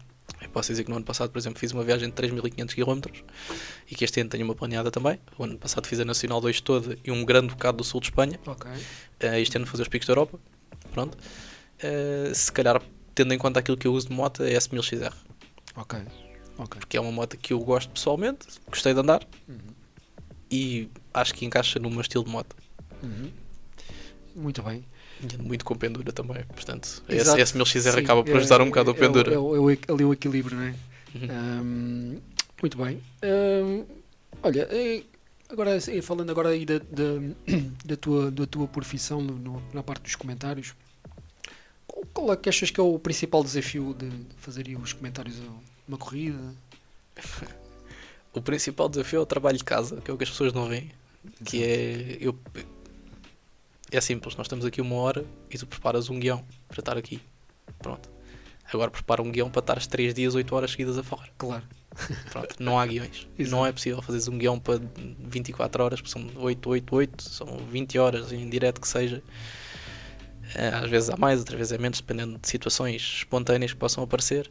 Speaker 1: Eu posso dizer que no ano passado, por exemplo, fiz uma viagem de 3.500 km e que este ano tenho uma planeada também. O ano passado fiz a Nacional 2 toda e um grande bocado do sul de Espanha.
Speaker 2: Ok.
Speaker 1: Este ano vou fazer os picos da Europa. Pronto. Se calhar, tendo em conta aquilo que eu uso de moto, é a S1000XR.
Speaker 2: Ok. Ok.
Speaker 1: Porque é uma moto que eu gosto pessoalmente, gostei de andar e acho que encaixa no meu estilo de moto.
Speaker 2: Muito bem.
Speaker 1: E ando muito com pendura também, portanto,
Speaker 2: Exato.
Speaker 1: a S1000XR
Speaker 2: Sim,
Speaker 1: acaba por ajudar um bocado a pendura.
Speaker 2: Ali o equilíbrio, não é? Muito bem. Olha, agora, falando agora aí da tua profissão na parte dos comentários, qual é que achas que é o principal desafio de fazer aí os comentários a uma corrida?
Speaker 1: O principal desafio é o trabalho de casa, que é o que as pessoas não veem. Que é simples, nós estamos aqui 1 hora e tu preparas um guião para estar aqui. Pronto. Agora prepara um guião para estar 3 dias, 8 horas seguidas a falar.
Speaker 2: Claro.
Speaker 1: Pronto, não há guiões.
Speaker 2: Exato.
Speaker 1: Não é possível fazeres um guião para 24 horas, porque são 8, 8, 8, são 20 horas em direto que seja. Às vezes há mais, outras vezes é menos, dependendo de situações espontâneas que possam aparecer.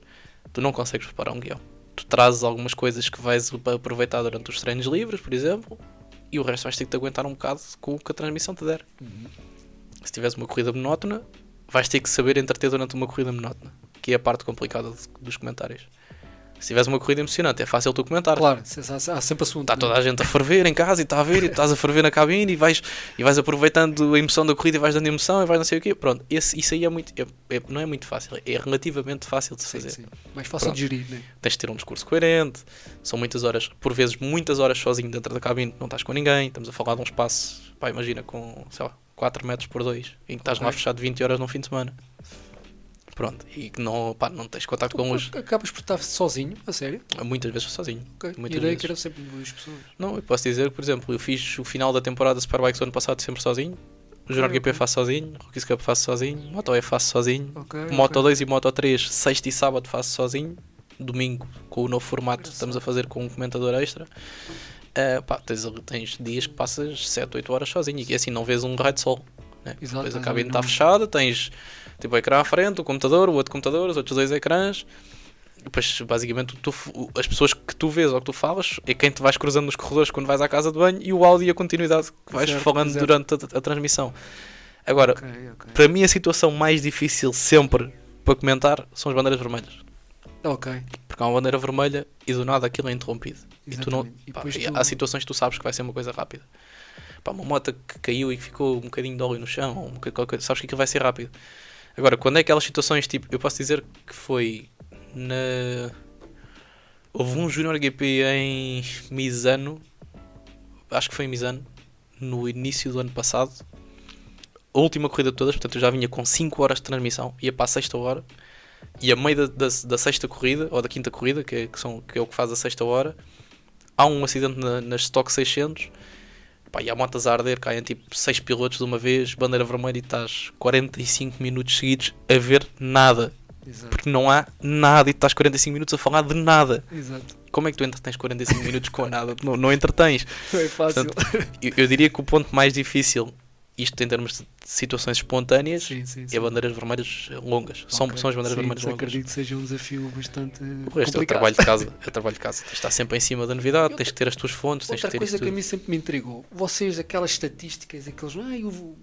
Speaker 1: Tu não consegues preparar um guião. Tu trazes algumas coisas que vais aproveitar durante os treinos livres, por exemplo, e o resto vais ter que te aguentar um bocado com o que a transmissão te der. Se tiveres uma corrida monótona, vais ter que saber entreter durante uma corrida monótona, que é a parte complicada dos comentários. Se tiveres uma corrida emocionante, é fácil tu comentar.
Speaker 2: Claro, há sempre assunto.
Speaker 1: Está toda a gente a ferver em casa e está a ver, e tu estás a ferver na cabine e vais aproveitando a emoção da corrida e vais dando emoção e vais não sei o quê. Pronto, isso aí não é muito fácil, é relativamente fácil de se fazer.
Speaker 2: Sim. Mais fácil de gerir, né?
Speaker 1: Tens de ter um discurso coerente, são muitas horas, por vezes muitas horas sozinho dentro da cabine, não estás com ninguém, estamos a falar de um espaço, pá, imagina, com, sei lá, 4 metros por 2, em que estás lá fechado 20 horas num fim de semana. Pronto, e que não tens contacto com luz.
Speaker 2: Acabas por estar sozinho, a sério?
Speaker 1: Muitas vezes sozinho.
Speaker 2: Ok.
Speaker 1: Muitas
Speaker 2: A ideia
Speaker 1: vezes.
Speaker 2: que era sempre duas pessoas.
Speaker 1: Não, eu posso dizer que, por exemplo, eu fiz o final da temporada de Superbikes do ano passado sempre sozinho. O Junior GP faço sozinho, Rookies Cup faço sozinho, Moto E faço sozinho, Moto 2 e Moto 3, sexta e sábado faço sozinho, domingo com o novo formato estamos a fazer com um comentador extra. Tens dias que passas 7, 8 horas sozinho e assim não vês um raio de sol. Né?
Speaker 2: Exato,
Speaker 1: Depois a cabine está fechada, tens tipo o ecrã à frente, o computador, o outro computador, os outros 2 ecrãs. Depois, basicamente, as pessoas que tu vês ou que tu falas é quem te vais cruzando nos corredores quando vais à casa de banho e o áudio e a continuidade que vais falando durante a transmissão. Agora, para mim a situação mais difícil sempre para comentar são as bandeiras vermelhas.
Speaker 2: Ok.
Speaker 1: Porque há uma bandeira vermelha e do nada aquilo é interrompido.
Speaker 2: Exatamente.
Speaker 1: Há situações que tu sabes que vai ser uma coisa rápida. Uma moto que caiu e que ficou um bocadinho de óleo no chão, sabes que aquilo vai ser rápido. Agora, quando é aquelas situações, tipo, eu posso dizer que foi houve um Junior GP em Misano, acho que foi em Misano, no início do ano passado, a última corrida de todas, portanto eu já vinha com 5 horas de transmissão, ia para a sexta hora, e a meio da sexta corrida, ou da quinta corrida, que é o que faz a sexta hora, há um acidente nas Stock 600, e há motas a arder, caem tipo 6 pilotos de uma vez, bandeira vermelha e estás 45 minutos seguidos a ver nada.
Speaker 2: Exato.
Speaker 1: Porque não há nada e tu estás 45 minutos a falar de nada.
Speaker 2: Exato.
Speaker 1: Como é que tu entretens 45 minutos com nada? Não entretens.
Speaker 2: É fácil.
Speaker 1: Portanto, eu diria que o ponto mais difícil, isto em termos de situações espontâneas,
Speaker 2: sim.
Speaker 1: é bandeiras vermelhas longas. São as bandeiras vermelhas longas.
Speaker 2: Acredito que seja um desafio bastante
Speaker 1: o resto
Speaker 2: complicado.
Speaker 1: é o trabalho de casa. Tens de estar sempre em cima da novidade, tens de ter as tuas fontes.
Speaker 2: Outra coisa que a mim sempre me intrigou, vocês, aquelas estatísticas,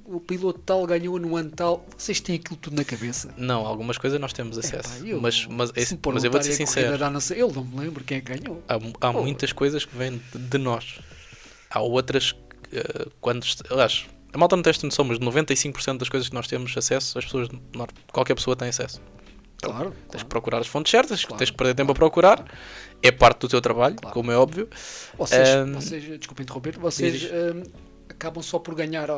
Speaker 2: o piloto tal ganhou no ano tal, vocês têm aquilo tudo na cabeça?
Speaker 1: Não, algumas coisas nós temos acesso. Mas eu vou-te ser sincero.
Speaker 2: Eu não me lembro quem é que ganhou.
Speaker 1: Há muitas coisas que vêm de nós. Há outras aliás, a malta não tem esta noção, mas 95% das coisas que nós temos acesso, qualquer pessoa tem acesso.
Speaker 2: Claro.
Speaker 1: Tens que procurar as fontes certas,
Speaker 2: Claro,
Speaker 1: tens que perder tempo a procurar. É parte do teu trabalho, como é óbvio.
Speaker 2: Vocês desculpa interromper, vocês acabam só por ganhar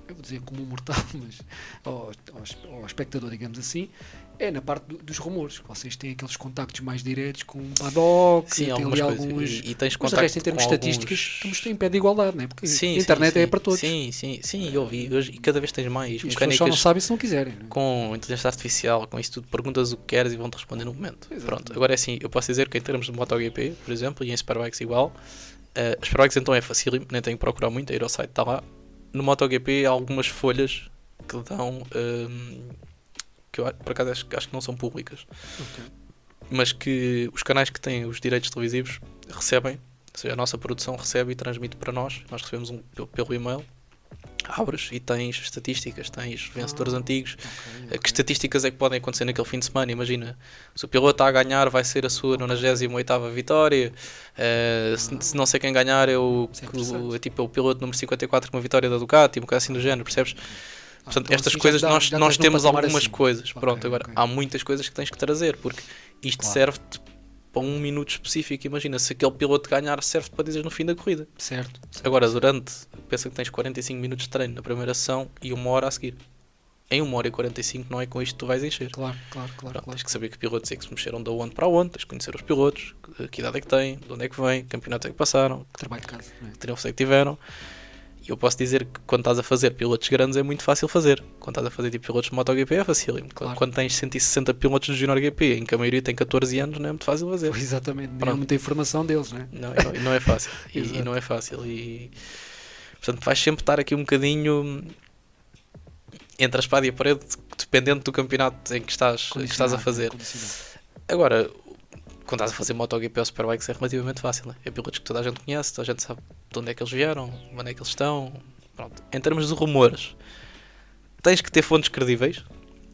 Speaker 2: eu vou dizer como um mortal, mas ao espectador, digamos assim, é na parte dos rumores. Vocês têm aqueles contactos mais diretos com o paddock,
Speaker 1: Sim,
Speaker 2: tem
Speaker 1: algumas
Speaker 2: ali
Speaker 1: coisas.
Speaker 2: alguns...
Speaker 1: E tens
Speaker 2: Mas de
Speaker 1: contacto
Speaker 2: resto, em termos
Speaker 1: com
Speaker 2: estatísticos,
Speaker 1: alguns...
Speaker 2: estamos em pé de igualdade, não é? Porque
Speaker 1: Sim,
Speaker 2: a internet é para todos.
Speaker 1: Sim, eu ouvi hoje, e cada vez tens mais
Speaker 2: E as pessoas
Speaker 1: mecânicas
Speaker 2: só não sabem se não quiserem. Não é?
Speaker 1: com inteligência artificial, com isso tudo, perguntas o que queres e vão-te responder no momento.
Speaker 2: Exatamente.
Speaker 1: Pronto, agora é assim, eu posso dizer que em termos de MotoGP, por exemplo, e em Superbikes igual, as Superbikes então é facílimo, nem tenho que procurar muito, a ir ao site está lá. No MotoGP há algumas folhas que dão, que eu por acaso acho que não são públicas, mas que os canais que têm os direitos televisivos recebem, ou seja, a nossa produção recebe e transmite para nós recebemos pelo e-mail, abres e tens estatísticas, tens vencedores antigos, que estatísticas é que podem acontecer naquele fim de semana. Imagina, se o piloto está a ganhar vai ser a sua 98ª vitória, se não sei quem ganhar é o piloto número 54 com uma vitória da Ducati, um bocado assim do género, percebes? Portanto,
Speaker 2: então
Speaker 1: estas
Speaker 2: assim
Speaker 1: coisas
Speaker 2: já
Speaker 1: nós
Speaker 2: tens num
Speaker 1: temos
Speaker 2: patamar
Speaker 1: algumas
Speaker 2: acima.
Speaker 1: coisas. Pronto,
Speaker 2: Ok,
Speaker 1: agora
Speaker 2: ok.
Speaker 1: há muitas coisas que tens que trazer, porque isto serve-te para um minuto específico. Imagina, se aquele piloto ganhar, serve-te para dizer no fim da corrida.
Speaker 2: Certo.
Speaker 1: Agora, pensa que tens 45 minutos de treino na primeira sessão e 1 hora a seguir. Em 1 hora e 45 não é com isto que tu vais encher.
Speaker 2: Claro.
Speaker 1: Pronto, tens que saber que pilotos é que se mexeram da onde para onde, tens que conhecer os pilotos, que idade é que têm, de onde é que vêm, que campeonatos é que passaram,
Speaker 2: Que trabalho de casa. Não é?
Speaker 1: que triunfos é que tiveram. E eu posso dizer que quando estás a fazer pilotos grandes é muito fácil fazer. Quando estás a fazer tipo pilotos de MotoGP é facílimo.
Speaker 2: Claro.
Speaker 1: Quando tens 160 pilotos de Junior GP, em que a maioria tem 14 anos, não é muito fácil fazer.
Speaker 2: Exatamente, não há
Speaker 1: Pronto.
Speaker 2: muita informação deles, não é?
Speaker 1: Não é fácil. e
Speaker 2: Exato.
Speaker 1: não é fácil. E portanto vais sempre estar aqui um bocadinho entre a espada e a parede, dependendo do campeonato em que estás a fazer. Agora, quando estás a fazer MotoGP ou Superbikes é relativamente fácil, né? É pilotos que toda a gente conhece, toda a gente sabe de onde é que eles vieram, onde é que eles estão. Pronto. Em termos de rumores, tens que ter fontes credíveis,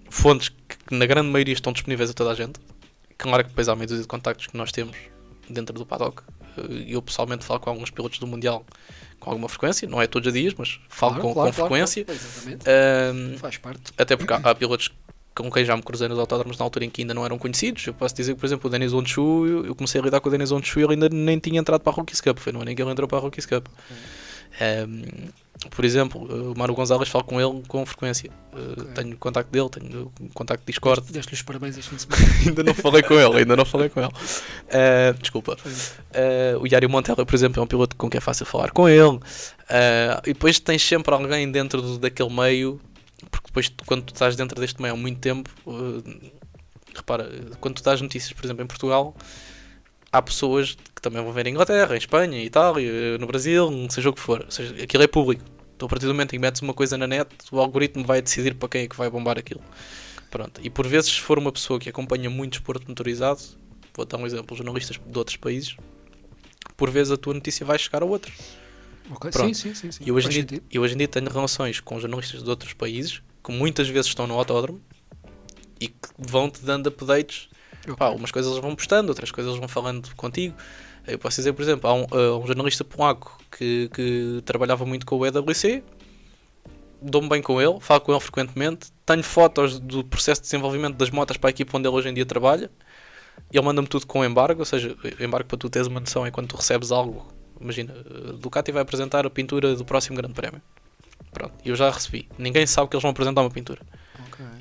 Speaker 1: fontes que na grande maioria estão disponíveis a toda a gente. Claro que depois há meia dúzia de contactos que nós temos dentro do paddock. Eu pessoalmente falo com alguns pilotos do Mundial com alguma frequência, não é todos os dias, mas falo com frequência.
Speaker 2: Claro, exatamente. Faz parte.
Speaker 1: Até porque há pilotos com quem já me cruzei nos autódromos na altura em que ainda não eram conhecidos. Eu posso dizer que, por exemplo, o Denis Onchu, eu comecei a lidar com o Denis Onchu e ele ainda nem tinha entrado para a Rookies Cup. Foi no ano em que ele entrou para a Rookies Cup. Por exemplo, o Manu Gonzalez, falo com ele com frequência. Tenho o contacto dele, tenho o contacto de Discord.
Speaker 2: Deste-lhe os parabéns este fim de semana.
Speaker 1: ainda não falei com ele. Desculpa. O Yário Montella, por exemplo, é um piloto com quem é fácil falar com ele. E depois tens sempre alguém dentro daquele meio, porque depois quando tu estás dentro deste meio há muito tempo, repara, quando tu dás notícias, por exemplo, em Portugal, há pessoas que também vão ver em Inglaterra, em Espanha, em Itália, no Brasil, seja o que for. Ou seja, aquilo é público. Então, a partir do momento em que metes uma coisa na net, o algoritmo vai decidir para quem é que vai bombar aquilo. Pronto. E por vezes, se for uma pessoa que acompanha muito desporto motorizado, vou dar um exemplo, jornalistas de outros países, por vezes a tua notícia vai chegar a outros.
Speaker 2: Okay. Sim.
Speaker 1: E hoje em dia tenho relações com jornalistas de outros países que muitas vezes estão no autódromo e que vão-te dando updates. Pá, umas coisas eles vão postando, outras coisas eles vão falando contigo. Eu posso dizer, por exemplo, há um jornalista polaco que trabalhava muito com o EWC, dou-me bem com ele, falo com ele frequentemente, tenho fotos do processo de desenvolvimento das motas para a equipa onde ele hoje em dia trabalha, ele manda-me tudo com embargo, ou seja, embargo para tu teres uma noção é quando tu recebes algo. Imagina, a Ducati vai apresentar a pintura do próximo Grande Prémio. Pronto, eu já recebi. Ninguém sabe que eles vão apresentar uma pintura.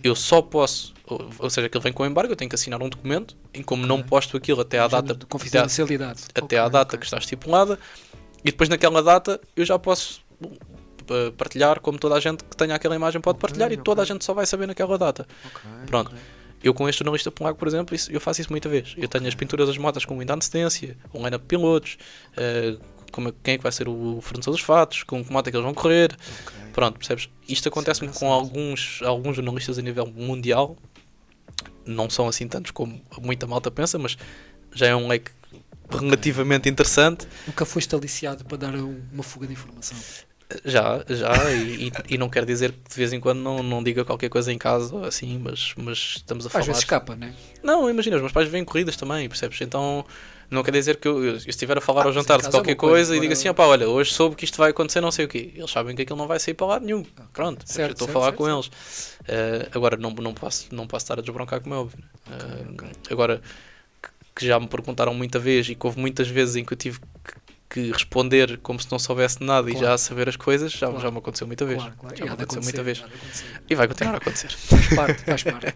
Speaker 1: Eu só posso, ou seja, que ele vem com embargo, eu tenho que assinar um documento em como não posto aquilo até à data
Speaker 2: de confidencialidade.
Speaker 1: Até à data que está estipulada, e depois naquela data eu já posso partilhar como toda a gente que tenha aquela imagem pode partilhar e toda a gente só vai saber naquela data. Pronto. Eu com este jornalista polaco, por exemplo, eu faço isso muita vez. Eu tenho as pinturas das motas com muita antecedência, um line-up de pilotos, quem é que vai ser o fornecedor dos fatos, com que moto é que eles vão correr. Pronto, percebes? Isto acontece-me com alguns jornalistas a nível mundial. Não são assim tantos como muita malta pensa, mas já é um leque relativamente interessante.
Speaker 2: Nunca foste aliciado para dar uma fuga de informação?
Speaker 1: Já, e não quer dizer que de vez em quando não diga qualquer coisa em casa ou assim, mas estamos a falar.
Speaker 2: Às vezes escapa, né?
Speaker 1: Não, imagina, os meus pais vêm corridas também, percebes? Então não quer dizer que eu estiver a falar ao
Speaker 2: mas
Speaker 1: jantar
Speaker 2: em
Speaker 1: de
Speaker 2: casa é
Speaker 1: qualquer
Speaker 2: uma coisa,
Speaker 1: coisa e
Speaker 2: agora-
Speaker 1: digo assim, opá, olha, hoje soube que isto vai acontecer, não sei o quê. Eles sabem que aquilo não vai sair para lado nenhum. Pronto, eu
Speaker 2: Certo,
Speaker 1: estou a
Speaker 2: certo,
Speaker 1: falar
Speaker 2: certo,
Speaker 1: com
Speaker 2: certo.
Speaker 1: eles. Agora não posso estar a desbroncar, como é óbvio. Agora, que já me perguntaram muita vez e que houve muitas vezes em que eu tive que responder como se não soubesse nada e
Speaker 2: Claro.
Speaker 1: já a saber as coisas, já
Speaker 2: Claro.
Speaker 1: me aconteceu muita vez.
Speaker 2: Claro.
Speaker 1: Já
Speaker 2: E
Speaker 1: me
Speaker 2: há de
Speaker 1: aconteceu muita
Speaker 2: acontecer,
Speaker 1: vez.
Speaker 2: há de acontecer.
Speaker 1: E vai continuar a acontecer.
Speaker 2: Faz parte, faz parte.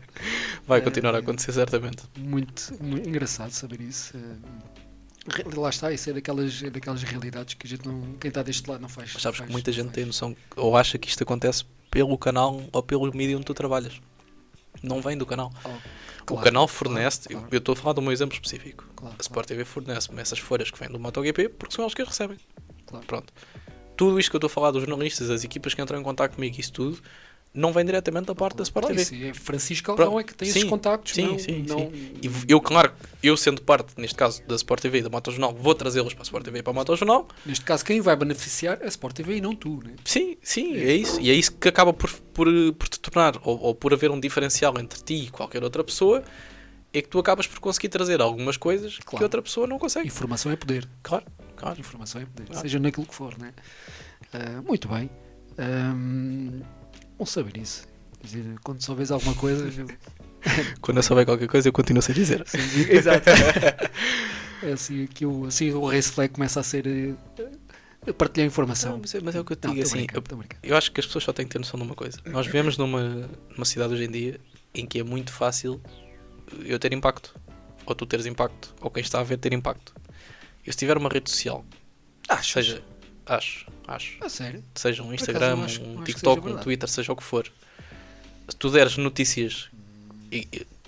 Speaker 1: Vai continuar a acontecer, certamente.
Speaker 2: Muito engraçado saber isso. Lá está, isso é daquelas realidades que a gente não, quem está deste lado não faz.
Speaker 1: Mas sabes
Speaker 2: não
Speaker 1: que
Speaker 2: faz-
Speaker 1: muita
Speaker 2: não
Speaker 1: gente
Speaker 2: faz.
Speaker 1: tem noção ou acha que isto acontece pelo canal ou pelo mídia onde tu trabalhas. Não vem do canal.
Speaker 2: Oh,
Speaker 1: O
Speaker 2: claro,
Speaker 1: canal fornece,
Speaker 2: claro.
Speaker 1: eu estou a falar de um exemplo específico.
Speaker 2: Claro,
Speaker 1: A Sport TV fornece-me essas folhas que vêm do MotoGP porque são eles que as recebem.
Speaker 2: Claro.
Speaker 1: Pronto. Tudo isto que eu estou a falar dos jornalistas, as equipas que entram em contato comigo, isso tudo, não vem diretamente da parte da Sport
Speaker 2: Claro,
Speaker 1: TV.
Speaker 2: isso é Francisco Alvão é que tem esses contactos.
Speaker 1: Sim,
Speaker 2: não,
Speaker 1: sim,
Speaker 2: não,
Speaker 1: sim. E eu, claro, eu sendo parte, neste caso, da Sport TV e da Motojornal, vou trazê-los para a Sport TV e para a Motojornal.
Speaker 2: Neste caso, quem vai beneficiar é a Sport TV e não tu, né?
Speaker 1: Sim, é isso. E é isso que acaba por te tornar, ou por haver um diferencial entre ti e qualquer outra pessoa, é que tu acabas por conseguir trazer algumas coisas que
Speaker 2: Claro.
Speaker 1: outra pessoa não consegue.
Speaker 2: Informação é poder.
Speaker 1: Claro.
Speaker 2: Informação é poder.
Speaker 1: Claro.
Speaker 2: Seja naquilo que for, né? Muito bem. Bom saber isso. Quer dizer, quando souberes alguma coisa.
Speaker 1: Quando eu souber qualquer coisa, eu continuo sem dizer.
Speaker 2: Exato. É assim que o Race Flag começa a ser. Partilhar informação.
Speaker 1: Não, mas é o que eu te
Speaker 2: Não,
Speaker 1: digo,
Speaker 2: tô
Speaker 1: assim,
Speaker 2: brincando, tô brincando.
Speaker 1: eu acho que as pessoas só têm que ter noção de uma coisa. Nós vivemos numa cidade hoje em dia em que é muito fácil eu ter impacto, ou tu teres impacto, ou quem está a ver ter impacto. Eu se tiver uma rede social, seja, acho,
Speaker 2: A sério?
Speaker 1: seja um
Speaker 2: acaso,
Speaker 1: Instagram,
Speaker 2: eu acho
Speaker 1: um
Speaker 2: que
Speaker 1: TikTok,
Speaker 2: seja
Speaker 1: um
Speaker 2: verdade.
Speaker 1: Twitter, seja o que for, se tu deres notícias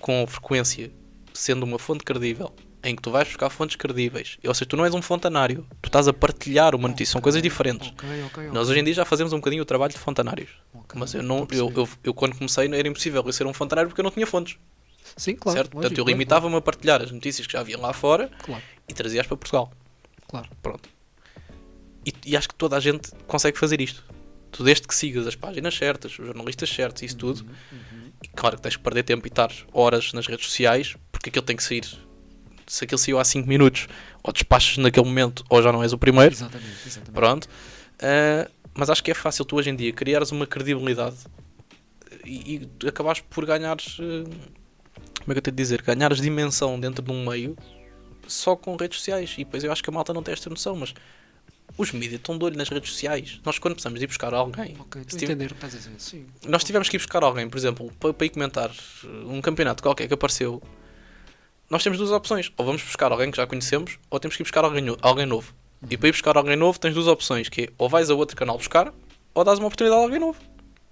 Speaker 1: com frequência, sendo uma fonte credível, em que tu vais buscar fontes credíveis, ou seja, tu não és um fontanário, tu estás a partilhar uma notícia, são coisas diferentes.
Speaker 2: Ok.
Speaker 1: Nós hoje em dia já fazemos um bocadinho o trabalho de fontanários, mas eu quando comecei era impossível eu ser um fontanário porque eu não tinha fontes,
Speaker 2: Sim, claro.
Speaker 1: certo? Portanto, eu
Speaker 2: lógico,
Speaker 1: limitava-me a partilhar as notícias que já haviam lá fora
Speaker 2: Claro,
Speaker 1: e trazia-as para Portugal.
Speaker 2: claro.
Speaker 1: Pronto. E acho que toda a gente consegue fazer isto. Tu desde que sigas as páginas certas, os jornalistas certos, isso tudo, e claro que tens que perder tempo e estar horas nas redes sociais, porque aquilo tem que sair. Se aquilo saiu há 5 minutos, ou despachas naquele momento, ou já não és o primeiro.
Speaker 2: Exatamente.
Speaker 1: Pronto. Mas acho que é fácil tu hoje em dia criares uma credibilidade e acabares por ganhares. Como é que eu tenho de dizer? Ganhares dimensão dentro de um meio só com redes sociais. E depois eu acho que a malta não tem esta noção, mas os mídias estão de olho nas redes sociais. Nós quando precisamos de ir buscar alguém,
Speaker 2: Ok, estou a entender o que estás a dizer. Sim.
Speaker 1: nós tivemos que ir buscar alguém, por exemplo, para ir comentar um campeonato qualquer que apareceu, nós temos duas opções. Ou vamos buscar alguém que já conhecemos, ou temos que ir buscar alguém novo. E para ir buscar alguém novo tens duas opções, que é ou vais a outro canal buscar, ou dás uma oportunidade a alguém novo.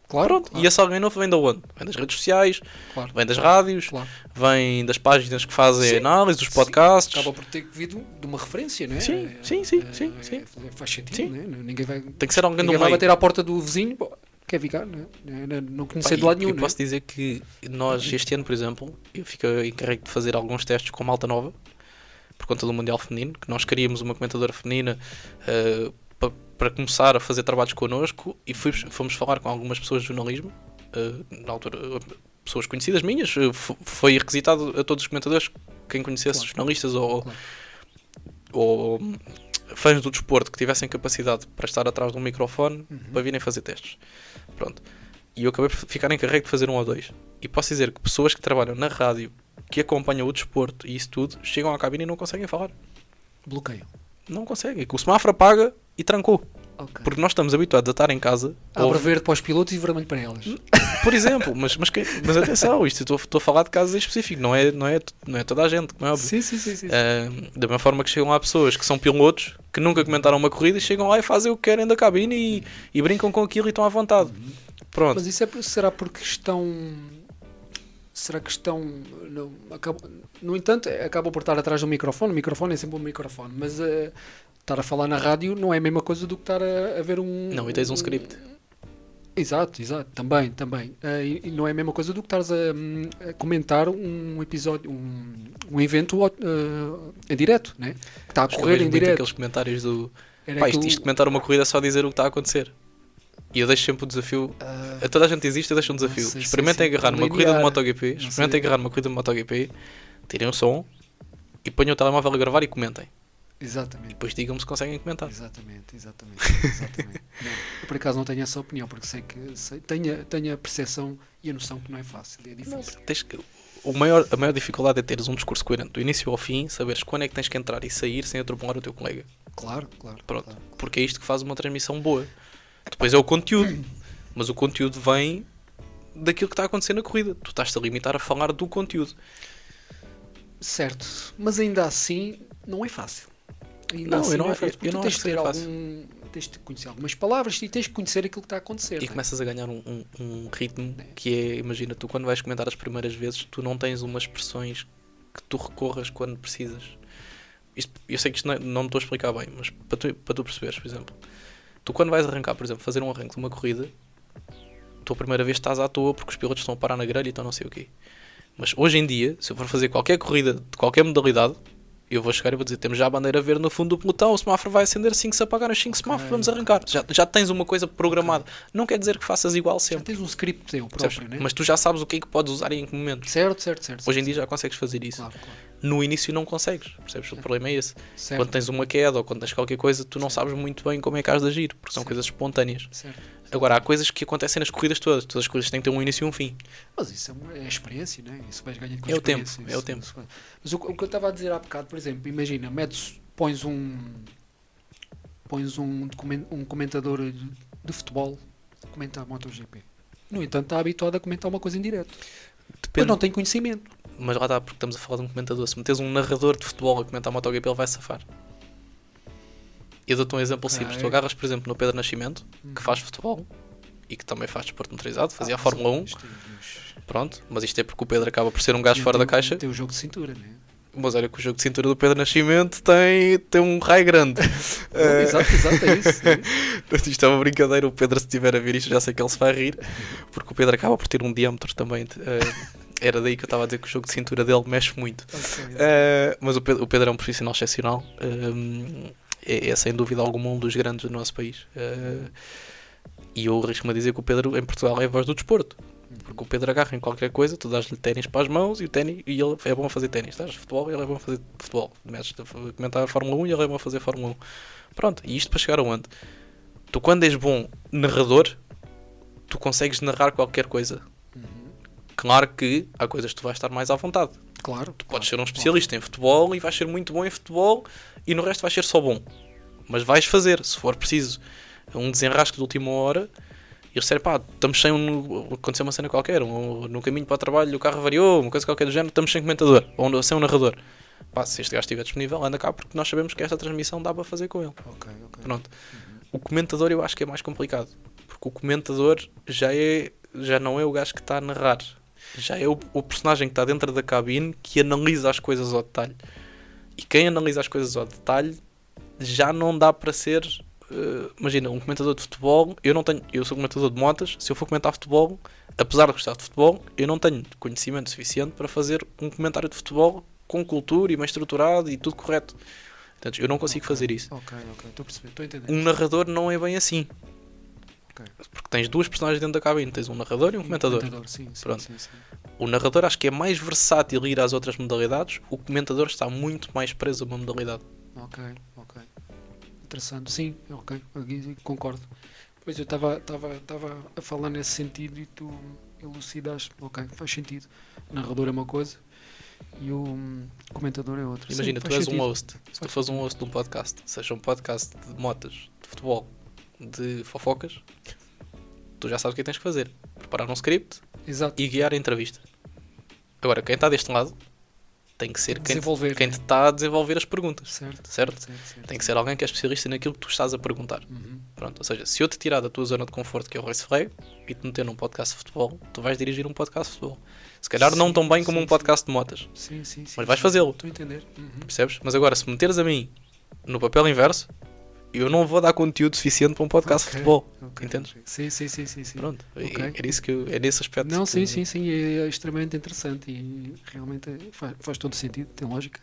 Speaker 2: Claro.
Speaker 1: Pronto.
Speaker 2: Claro,
Speaker 1: E esse alguém novo vem de onde? Vem das redes sociais,
Speaker 2: claro,
Speaker 1: vem das rádios,
Speaker 2: claro.
Speaker 1: vem das páginas que fazem
Speaker 2: Sim.
Speaker 1: análise, dos
Speaker 2: Sim.
Speaker 1: podcasts.
Speaker 2: Acaba por ter vindo de uma referência, não é?
Speaker 1: Sim.
Speaker 2: Faz sentido,
Speaker 1: Sim.
Speaker 2: não é? Ninguém vai,
Speaker 1: Tem que ser alguém do
Speaker 2: ninguém vai
Speaker 1: meio.
Speaker 2: bater à porta do vizinho, pô, quer ficar, não é? Não conhecer de lado nenhum,
Speaker 1: Eu
Speaker 2: não é?
Speaker 1: posso dizer que nós este ano, por exemplo, eu fiquei encarregue de fazer alguns testes com malta nova por conta do Mundial Feminino, que nós queríamos uma comentadora feminina para começar a fazer trabalhos connosco e fomos falar com algumas pessoas de jornalismo, na altura pessoas conhecidas minhas, foi requisitado a todos os comentadores, quem conhecesse
Speaker 2: Claro.
Speaker 1: jornalistas
Speaker 2: Claro.
Speaker 1: ou fãs do desporto que tivessem capacidade para estar atrás de um microfone para virem fazer testes. Pronto. E eu acabei por ficar encarregue de fazer 1 ou 2. E posso dizer que pessoas que trabalham na rádio, que acompanham o desporto e isso tudo, chegam à cabine e não conseguem falar.
Speaker 2: Bloqueio.
Speaker 1: Não conseguem. Que o semáforo apaga e trancou.
Speaker 2: Ok.
Speaker 1: Porque nós estamos habituados a estar em casa.
Speaker 2: Abre verde para os pilotos e vermelho para elas.
Speaker 1: Por exemplo, mas atenção, isto estou a falar de casos em específico, não é toda a gente, como é óbvio.
Speaker 2: Sim.
Speaker 1: Da mesma forma que chegam lá pessoas que são pilotos, que nunca comentaram uma corrida e chegam lá e fazem o que querem da cabine e brincam com aquilo e estão à vontade. Pronto.
Speaker 2: Mas isso será porque estão... Será que estão... No entanto, acabam por estar atrás do microfone. O microfone é sempre um microfone. Mas estar a falar na rádio não é a mesma coisa do que estar a ver um...
Speaker 1: Não, e tens um script.
Speaker 2: Exato. Também. E não é a mesma coisa do que estares a comentar um episódio, um evento em direto, né? Que está a
Speaker 1: Acho que eu
Speaker 2: correr
Speaker 1: vejo
Speaker 2: em
Speaker 1: muito
Speaker 2: direto.
Speaker 1: aqueles comentários do...
Speaker 2: Era
Speaker 1: Pá,
Speaker 2: aquilo-
Speaker 1: isto comentar uma corrida é só dizer o que está a acontecer. E eu deixo sempre o desafio. A toda a gente existe, eu deixo um desafio. Experimentem agarrar numa corrida de MotoGP. Experimentem agarrar numa corrida de MotoGP. Tirem o som. E ponham o telemóvel a gravar e comentem.
Speaker 2: Exatamente.
Speaker 1: E depois digam-me se conseguem comentar.
Speaker 2: Exatamente. Não, eu por acaso não tenho essa opinião, porque sei que tenho a percepção e a noção que não é fácil, é difícil.
Speaker 1: A maior dificuldade é teres um discurso coerente do início ao fim, saberes quando é que tens que entrar e sair sem atropelar o teu colega.
Speaker 2: Claro.
Speaker 1: Pronto.
Speaker 2: Claro.
Speaker 1: Porque é isto que faz uma transmissão boa. Depois é o conteúdo. Mas o conteúdo vem daquilo que está a acontecer na corrida. Tu estás-te a limitar a falar do conteúdo.
Speaker 2: Certo, mas ainda assim não é fácil.
Speaker 1: Não é fácil. Eu não acho que seja fácil.
Speaker 2: Tens de conhecer algumas palavras e tens de conhecer aquilo que está a acontecer.
Speaker 1: E começas a ganhar um ritmo que é, imagina, tu quando vais comentar as primeiras vezes, tu não tens umas expressões que tu recorras quando precisas. Eu sei que isto não me estou a explicar bem, mas para tu perceberes, por exemplo, tu quando vais arrancar, por exemplo, fazer um arranque de uma corrida, tu a primeira vez estás à toa porque os pilotos estão a parar na grelha e estão não sei o quê. Mas hoje em dia, se eu for fazer qualquer corrida de qualquer modalidade, eu vou chegar e vou dizer, temos já a bandeira verde no fundo do pelotão, o semáforo vai acender assim que se apagar os 5 semáforos, vamos arrancar. Já tens uma coisa programada. Não quer dizer que faças igual sempre.
Speaker 2: Já tens um script teu próprio, né?
Speaker 1: Mas tu já sabes o que é que podes usar em que momento.
Speaker 2: Certo.
Speaker 1: Hoje em dia já consegues fazer isso.
Speaker 2: Claro.
Speaker 1: No início não consegues, percebes? O problema é esse.
Speaker 2: Certo.
Speaker 1: Quando tens uma queda ou quando tens qualquer coisa, tu não sabes muito bem como é que has de agir, porque são coisas espontâneas.
Speaker 2: Certo.
Speaker 1: Agora, há coisas que acontecem nas corridas todas as corridas têm que ter um início e um fim.
Speaker 2: Mas isso é experiência, né? Isso vais ganhando com
Speaker 1: É o
Speaker 2: experiência.
Speaker 1: tempo, é o tempo.
Speaker 2: Mas o que eu estava a dizer há bocado, por exemplo, imagina, pões um comentador de futebol a comentar MotoGP. No entanto, está habituado a comentar uma coisa em direto. Mas não tem conhecimento.
Speaker 1: Mas lá está, porque estamos a falar de um comentador. Se metes um narrador de futebol a comentar MotoGP, ele vai safar. Eu dou-te um exemplo simples. Tu agarras, por exemplo, no Pedro Nascimento, que faz futebol e que também faz desporto motorizado, fazia a Fórmula 1. Pronto, mas isto é porque o Pedro acaba por ser um gajo fora da caixa.
Speaker 2: Tem o jogo de cintura, né?
Speaker 1: Mas olha que o jogo de cintura do Pedro Nascimento tem um raio grande.
Speaker 2: Exato, é isso.
Speaker 1: Isto é uma brincadeira. O Pedro, se estiver a ver isto, já sei que ele se vai rir, porque o Pedro acaba por ter um diâmetro também. Era daí que eu estava a dizer que o jogo de cintura dele mexe muito. Mas o Pedro é um profissional excepcional. É sem dúvida alguma um dos grandes do nosso país. E eu arrisco-me a dizer que o Pedro em Portugal é a voz do desporto. Porque o Pedro agarra em qualquer coisa, tu dás-lhe ténis para as mãos e ele é bom a fazer ténis. Dás futebol e ele é bom a fazer futebol. Metes a comentar a Fórmula 1 e ele é bom a fazer Fórmula 1. Pronto, e isto para chegar aonde? Tu quando és bom narrador, tu consegues narrar qualquer coisa. Claro que há coisas que tu vais estar mais à vontade.
Speaker 2: Claro.
Speaker 1: Tu podes ser um especialista em futebol e vais ser muito bom em futebol e no resto vais ser só bom. Mas vais fazer, se for preciso, um desenrasque de última hora e eles disserem, estamos sem aconteceu uma cena qualquer, no caminho para o trabalho o carro variou, uma coisa qualquer do género, estamos sem comentador, ou sem um narrador. Se este gajo estiver disponível, anda cá porque nós sabemos que esta transmissão dá para fazer com ele.
Speaker 2: Okay.
Speaker 1: Pronto. O comentador eu acho que é mais complicado, porque o comentador já não é o gajo que está a narrar. Já é o personagem que está dentro da cabine que analisa as coisas ao detalhe. E quem analisa as coisas ao detalhe já não dá para ser... imagina, um comentador de futebol. Eu sou comentador de motas. Se eu for comentar futebol, apesar de gostar de futebol, eu não tenho conhecimento suficiente para fazer um comentário de futebol com cultura e bem estruturado e tudo correto. Portanto, eu não consigo fazer isso.
Speaker 2: Ok, estou a perceber, estou a entender.
Speaker 1: Um narrador não é bem assim. Porque tens duas personagens dentro da cabine, tens um narrador e um comentador.
Speaker 2: Sim.
Speaker 1: O narrador acho que é mais versátil ir às outras modalidades, o comentador está muito mais preso a uma modalidade.
Speaker 2: Ok. Interessante, sim, ok, concordo. Pois eu estava a falar nesse sentido e tu elucidaste, ok, faz sentido. O narrador é uma coisa e o comentador é outra.
Speaker 1: Imagina,
Speaker 2: sim,
Speaker 1: tu és
Speaker 2: sentido.
Speaker 1: um host, se tu fores um host de um podcast, seja um podcast de motas, de futebol, de fofocas, tu já sabes o que tens que fazer. Preparar um script.
Speaker 2: Exato.
Speaker 1: E guiar a entrevista. Agora, quem está deste lado tem que ser quem te está a desenvolver as perguntas. Certo? Tem que ser alguém que é especialista naquilo que tu estás a perguntar. Pronto, ou seja, se eu te tirar da tua zona de conforto, que é o race freio, e te meter num podcast de futebol, tu vais dirigir um podcast de futebol. Se calhar não tão bem como um podcast de motas.
Speaker 2: Sim.
Speaker 1: Mas vais fazê-lo.
Speaker 2: Estou a entender.
Speaker 1: Percebes? Mas agora, se me meteres a mim no papel inverso, eu não vou dar conteúdo suficiente para um podcast de futebol. Entendes?
Speaker 2: Sim.
Speaker 1: Pronto, é isso que é nesse aspecto.
Speaker 2: Não, sim, é extremamente interessante e realmente faz todo sentido, tem lógica.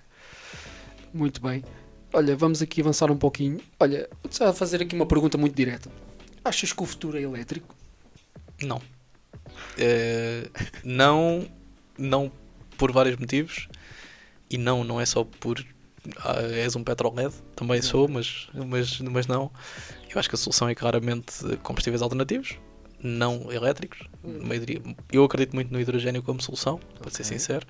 Speaker 2: Muito bem. Olha, vamos aqui avançar um pouquinho. Olha, vou-te fazer aqui uma pergunta muito direta. Achas que o futuro é elétrico?
Speaker 1: Não. Não por vários motivos. E não é só por és um petrolhead, também sou, mas não. Eu acho que a solução é claramente combustíveis alternativos, não elétricos. Eu acredito muito no hidrogênio como solução, para ser sincero.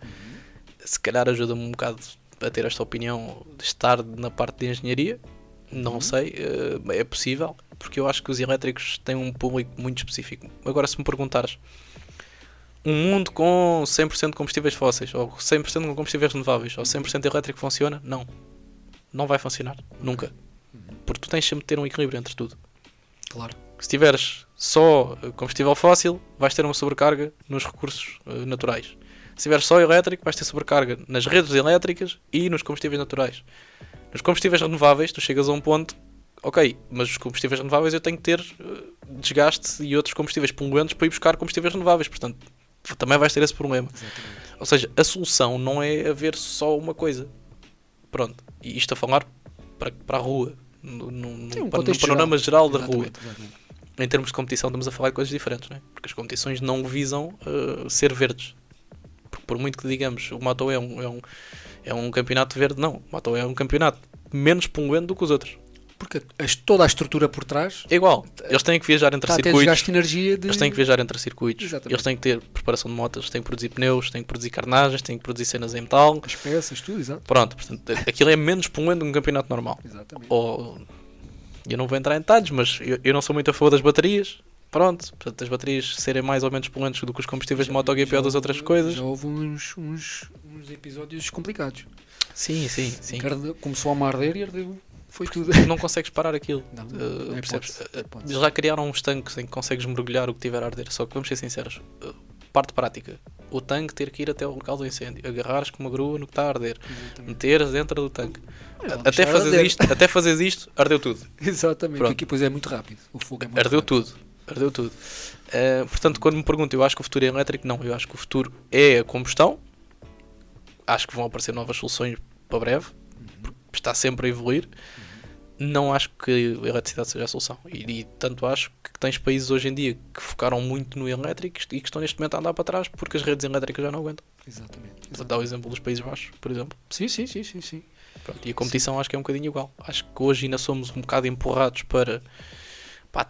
Speaker 1: Se calhar ajuda-me um bocado a ter esta opinião de estar na parte de engenharia. Não sei, é possível, porque eu acho que os elétricos têm um público muito específico. Agora, se me perguntares, um mundo com 100% de combustíveis fósseis, ou 100% com combustíveis renováveis, ou 100% elétrico funciona? Não vai funcionar, nunca. Porque tu tens sempre de ter um equilíbrio entre tudo.
Speaker 2: Claro.
Speaker 1: Se tiveres só combustível fóssil, vais ter uma sobrecarga nos recursos naturais. Se tiveres só elétrico, vais ter sobrecarga nas redes elétricas e nos combustíveis naturais. Nos combustíveis renováveis, tu chegas a um ponto, ok, mas os combustíveis renováveis eu tenho que ter desgaste e outros combustíveis poluentes para ir buscar combustíveis renováveis, portanto, também vais ter esse problema.
Speaker 2: Exatamente.
Speaker 1: Ou seja, a solução não é haver só uma coisa. Pronto, e isto a falar para a rua, num panorama geral da rua.
Speaker 2: Exatamente.
Speaker 1: Em termos de competição estamos a falar de coisas diferentes, não é? Porque as competições não visam ser verdes. Porque por muito que digamos o Moto é um campeonato verde, não. O Moto é um campeonato menos poluente do que os outros.
Speaker 2: Porque toda a estrutura por trás
Speaker 1: É igual. Eles têm que viajar entre
Speaker 2: está a ter
Speaker 1: circuitos.
Speaker 2: desgaste de energia de...
Speaker 1: Eles têm que viajar entre circuitos.
Speaker 2: Exatamente.
Speaker 1: Eles têm que ter preparação de motas, têm que produzir pneus, têm que produzir carnagens, têm que produzir cenas em metal.
Speaker 2: As peças, tudo, exato.
Speaker 1: Pronto, portanto, aquilo é menos poluente do que um campeonato normal.
Speaker 2: Exatamente.
Speaker 1: Ou, eu não vou entrar em detalhes, mas eu não sou muito a favor das baterias. Pronto, portanto, as baterias serem mais ou menos poluentes do que os combustíveis de MotoGP ou das outras coisas.
Speaker 2: Já houve uns episódios complicados.
Speaker 1: Sim.
Speaker 2: Começou a arder e ardeu. Foi tudo.
Speaker 1: Não consegues parar aquilo.
Speaker 2: Não é
Speaker 1: Percebes?
Speaker 2: hipótese.
Speaker 1: Já criaram uns tanques em que consegues mergulhar o que tiver a arder. Só que vamos ser sinceros. Parte prática. O tanque ter que ir até o local do incêndio. Agarrares com uma grua no que está a arder.
Speaker 2: Exatamente.
Speaker 1: Meteres dentro do tanque.
Speaker 2: Até
Speaker 1: Até fazeres isto, ardeu tudo.
Speaker 2: Exatamente.
Speaker 1: Pronto.
Speaker 2: Aqui depois é muito rápido. O fogo é muito
Speaker 1: Ardeu
Speaker 2: rápido.
Speaker 1: tudo. Portanto, quando me pergunto, eu acho que o futuro é elétrico? Não, eu acho que o futuro é a combustão. Acho que vão aparecer novas soluções para breve. Porque está sempre a evoluir. Não acho que a eletricidade seja a solução. E tanto acho que tens países hoje em dia que focaram muito no elétrico e que estão neste momento a andar para trás porque as redes elétricas já não aguentam.
Speaker 2: Exatamente.
Speaker 1: Vou dar o exemplo dos Países Baixos, por exemplo.
Speaker 2: Sim.
Speaker 1: Pronto, e a competição acho que é um bocadinho igual. Acho que hoje ainda somos um bocado empurrados para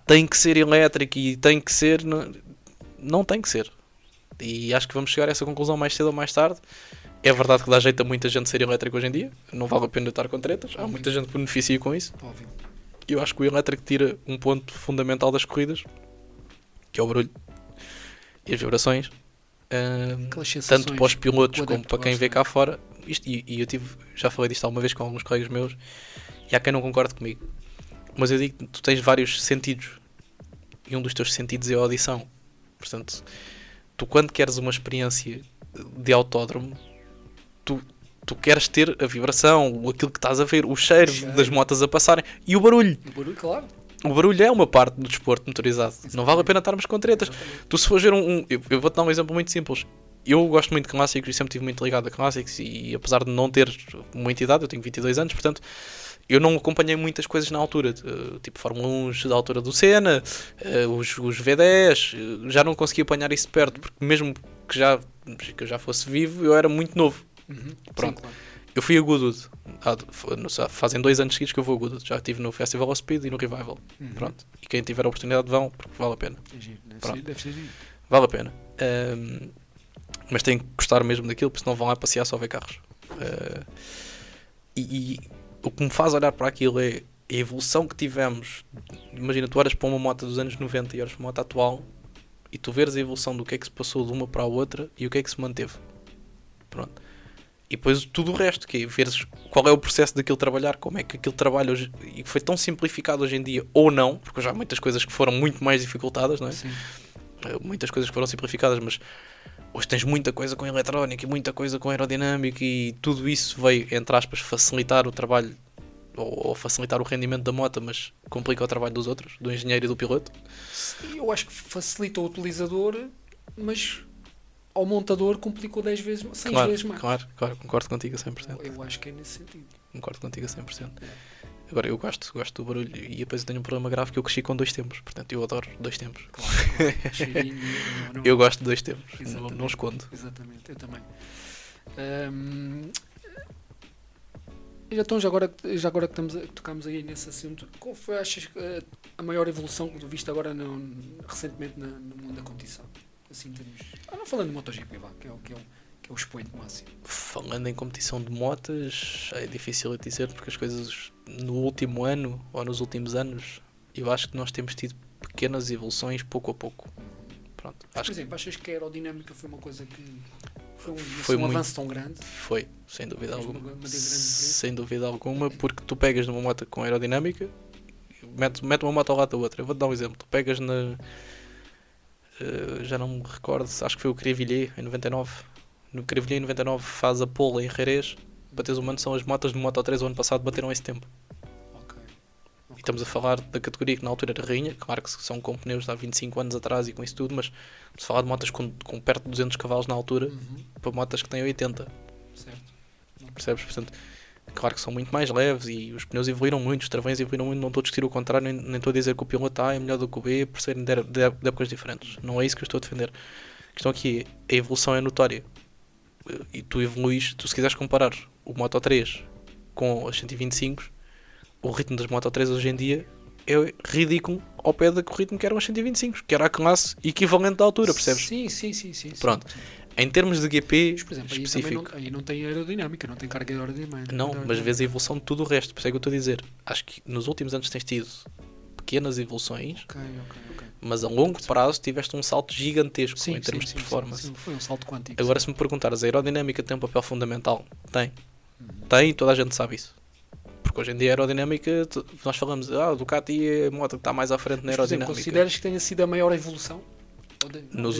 Speaker 1: tem que ser elétrico e tem que ser. Não tem que ser. E acho que vamos chegar a essa conclusão mais cedo ou mais tarde. É verdade que dá jeito a muita gente ser elétrico hoje em dia. Não vale a pena estar com tretas. Há muita gente que beneficia com isso.
Speaker 2: Óbvio.
Speaker 1: Eu acho que o elétrico tira um ponto fundamental das corridas, que é o barulho e as vibrações.
Speaker 2: Aquelas sensações
Speaker 1: Tanto para os pilotos
Speaker 2: que o
Speaker 1: como
Speaker 2: adepto
Speaker 1: para quem vê
Speaker 2: gosta.
Speaker 1: cá fora. E eu já falei disto alguma vez com alguns colegas meus, e há quem não concorde comigo. Mas eu digo que tu tens vários sentidos, e um dos teus sentidos é a audição. Portanto, tu quando queres uma experiência de autódromo, tu queres ter a vibração, aquilo que estás a ver, o cheiro das motas a passarem e o barulho.
Speaker 2: O barulho, claro.
Speaker 1: O barulho é uma parte do desporto motorizado. Não vale a pena estarmos com tretas. Tu se fores ver eu vou-te dar um exemplo muito simples. Eu gosto muito de clássicos e sempre estive muito ligado a clássicos e apesar de não ter muita idade, eu tenho 22 anos, portanto eu não acompanhei muitas coisas na altura, tipo Fórmula 1 da altura do Senna, os V10, já não consegui apanhar isso de perto, porque mesmo que eu já fosse vivo, eu era muito novo. Pronto.
Speaker 2: Sim, claro.
Speaker 1: Eu fui a Goodwood, fazem 2 anos seguidos que eu vou a Goodwood, já estive no Festival of Speed e no Revival. Pronto. E quem tiver a oportunidade vão, porque vale a pena.
Speaker 2: É giro.
Speaker 1: Pronto.
Speaker 2: Deve ser giro.
Speaker 1: Vale a pena. Mas tem que gostar mesmo daquilo, porque senão vão lá passear só ver carros. E o que me faz olhar para aquilo é a evolução que tivemos. Imagina, tu olhas para uma moto dos anos 90 e olhas para uma moto atual e tu veres a evolução do que é que se passou de uma para a outra e o que é que se manteve. Pronto. E depois tudo o resto, que é veres qual é o processo daquilo trabalhar, como é que aquilo trabalha hoje, e foi tão simplificado hoje em dia, ou não, porque já há muitas coisas que foram muito mais dificultadas, não é?
Speaker 2: Sim.
Speaker 1: Muitas coisas que foram simplificadas, mas hoje tens muita coisa com eletrónica e muita coisa com aerodinâmica e tudo isso veio, entre aspas, facilitar o trabalho ou facilitar o rendimento da moto, mas complica o trabalho dos outros, do engenheiro e do piloto.
Speaker 2: Sim, eu acho que facilita o utilizador, mas ao montador complicou 10 vezes, 100 vezes mais.
Speaker 1: Claro, concordo contigo a 100%.
Speaker 2: Eu acho que é nesse sentido.
Speaker 1: Concordo contigo a 100%. Agora eu gosto do barulho e depois eu tenho um problema grave que eu cresci com 2 tempos, portanto eu adoro 2 tempos.
Speaker 2: Claro. Cheirinho,
Speaker 1: Eu gosto de 2 tempos, não
Speaker 2: Exatamente.
Speaker 1: escondo.
Speaker 2: Exatamente, eu também. Então, já agora que tocamos aí nesse assunto, qual foi, achas, a maior evolução que tu viste agora recentemente no mundo da competição? Assim, não falando de MotoGP, vá, que é o expoente máximo.
Speaker 1: Falando em competição de motas, é difícil a dizer porque as coisas no último ano ou nos últimos anos eu acho que nós temos tido pequenas evoluções pouco a pouco. Pronto,
Speaker 2: Por
Speaker 1: acho
Speaker 2: exemplo, achas que a aerodinâmica foi uma coisa que
Speaker 1: Foi
Speaker 2: um
Speaker 1: muito-
Speaker 2: avanço tão grande?
Speaker 1: foi, sem dúvida
Speaker 2: Fez
Speaker 1: alguma.
Speaker 2: uma grande diferença?
Speaker 1: Sem dúvida alguma, porque tu pegas numa moto com aerodinâmica, mete uma moto ao lado da outra. Eu vou-te dar um exemplo. Tu pegas já não me recordo, acho que foi o Crivillier em 99. No Crivillier em 99 faz a pole em Jerez. Para teres uma noção, as motas de Moto 3 o ano passado bateram esse tempo.
Speaker 2: Ok.
Speaker 1: E estamos a falar da categoria que na altura era rainha, claro que são com pneus de há 25 anos atrás e com isso tudo, mas estamos a falar de motas com perto de 200 cavalos na altura, para motas que têm 80,
Speaker 2: Certo.
Speaker 1: percebes? Portanto, claro que são muito mais leves e os pneus evoluíram muito, os travões evoluíram muito, não estou a discutir o contrário, nem estou a dizer que o piloto A é melhor do que o B por serem de épocas diferentes, não é isso que eu estou a defender. A questão aqui é, a evolução é notória e tu evoluís, tu se quiseres comparar o Moto 3 com as 125, o ritmo das Moto 3 hoje em dia é ridículo ao pé do ritmo que eram as 125, que era a classe equivalente da altura, percebes?
Speaker 2: Sim.
Speaker 1: Pronto.
Speaker 2: Sim.
Speaker 1: Em termos de GP
Speaker 2: Mas, por exemplo, aí,
Speaker 1: específico,
Speaker 2: aí não tem aerodinâmica, não tem carga de aerodinâmica.
Speaker 1: não, mas vês a evolução de tudo o resto, por isso é que eu estou a dizer. Acho que nos últimos anos tens tido pequenas evoluções,
Speaker 2: Ok.
Speaker 1: mas a longo prazo tiveste um salto gigantesco em termos de
Speaker 2: Sim,
Speaker 1: performance.
Speaker 2: sim, foi um salto quântico.
Speaker 1: Agora,
Speaker 2: sim.
Speaker 1: se me perguntares, a aerodinâmica tem um papel fundamental? Tem. Tem, toda a gente sabe isso. Porque hoje em dia a aerodinâmica, nós falamos, o Ducati é a moto que está mais à frente na
Speaker 2: Mas, por exemplo,
Speaker 1: aerodinâmica.
Speaker 2: consideras que tenha sido a maior evolução?
Speaker 1: Nos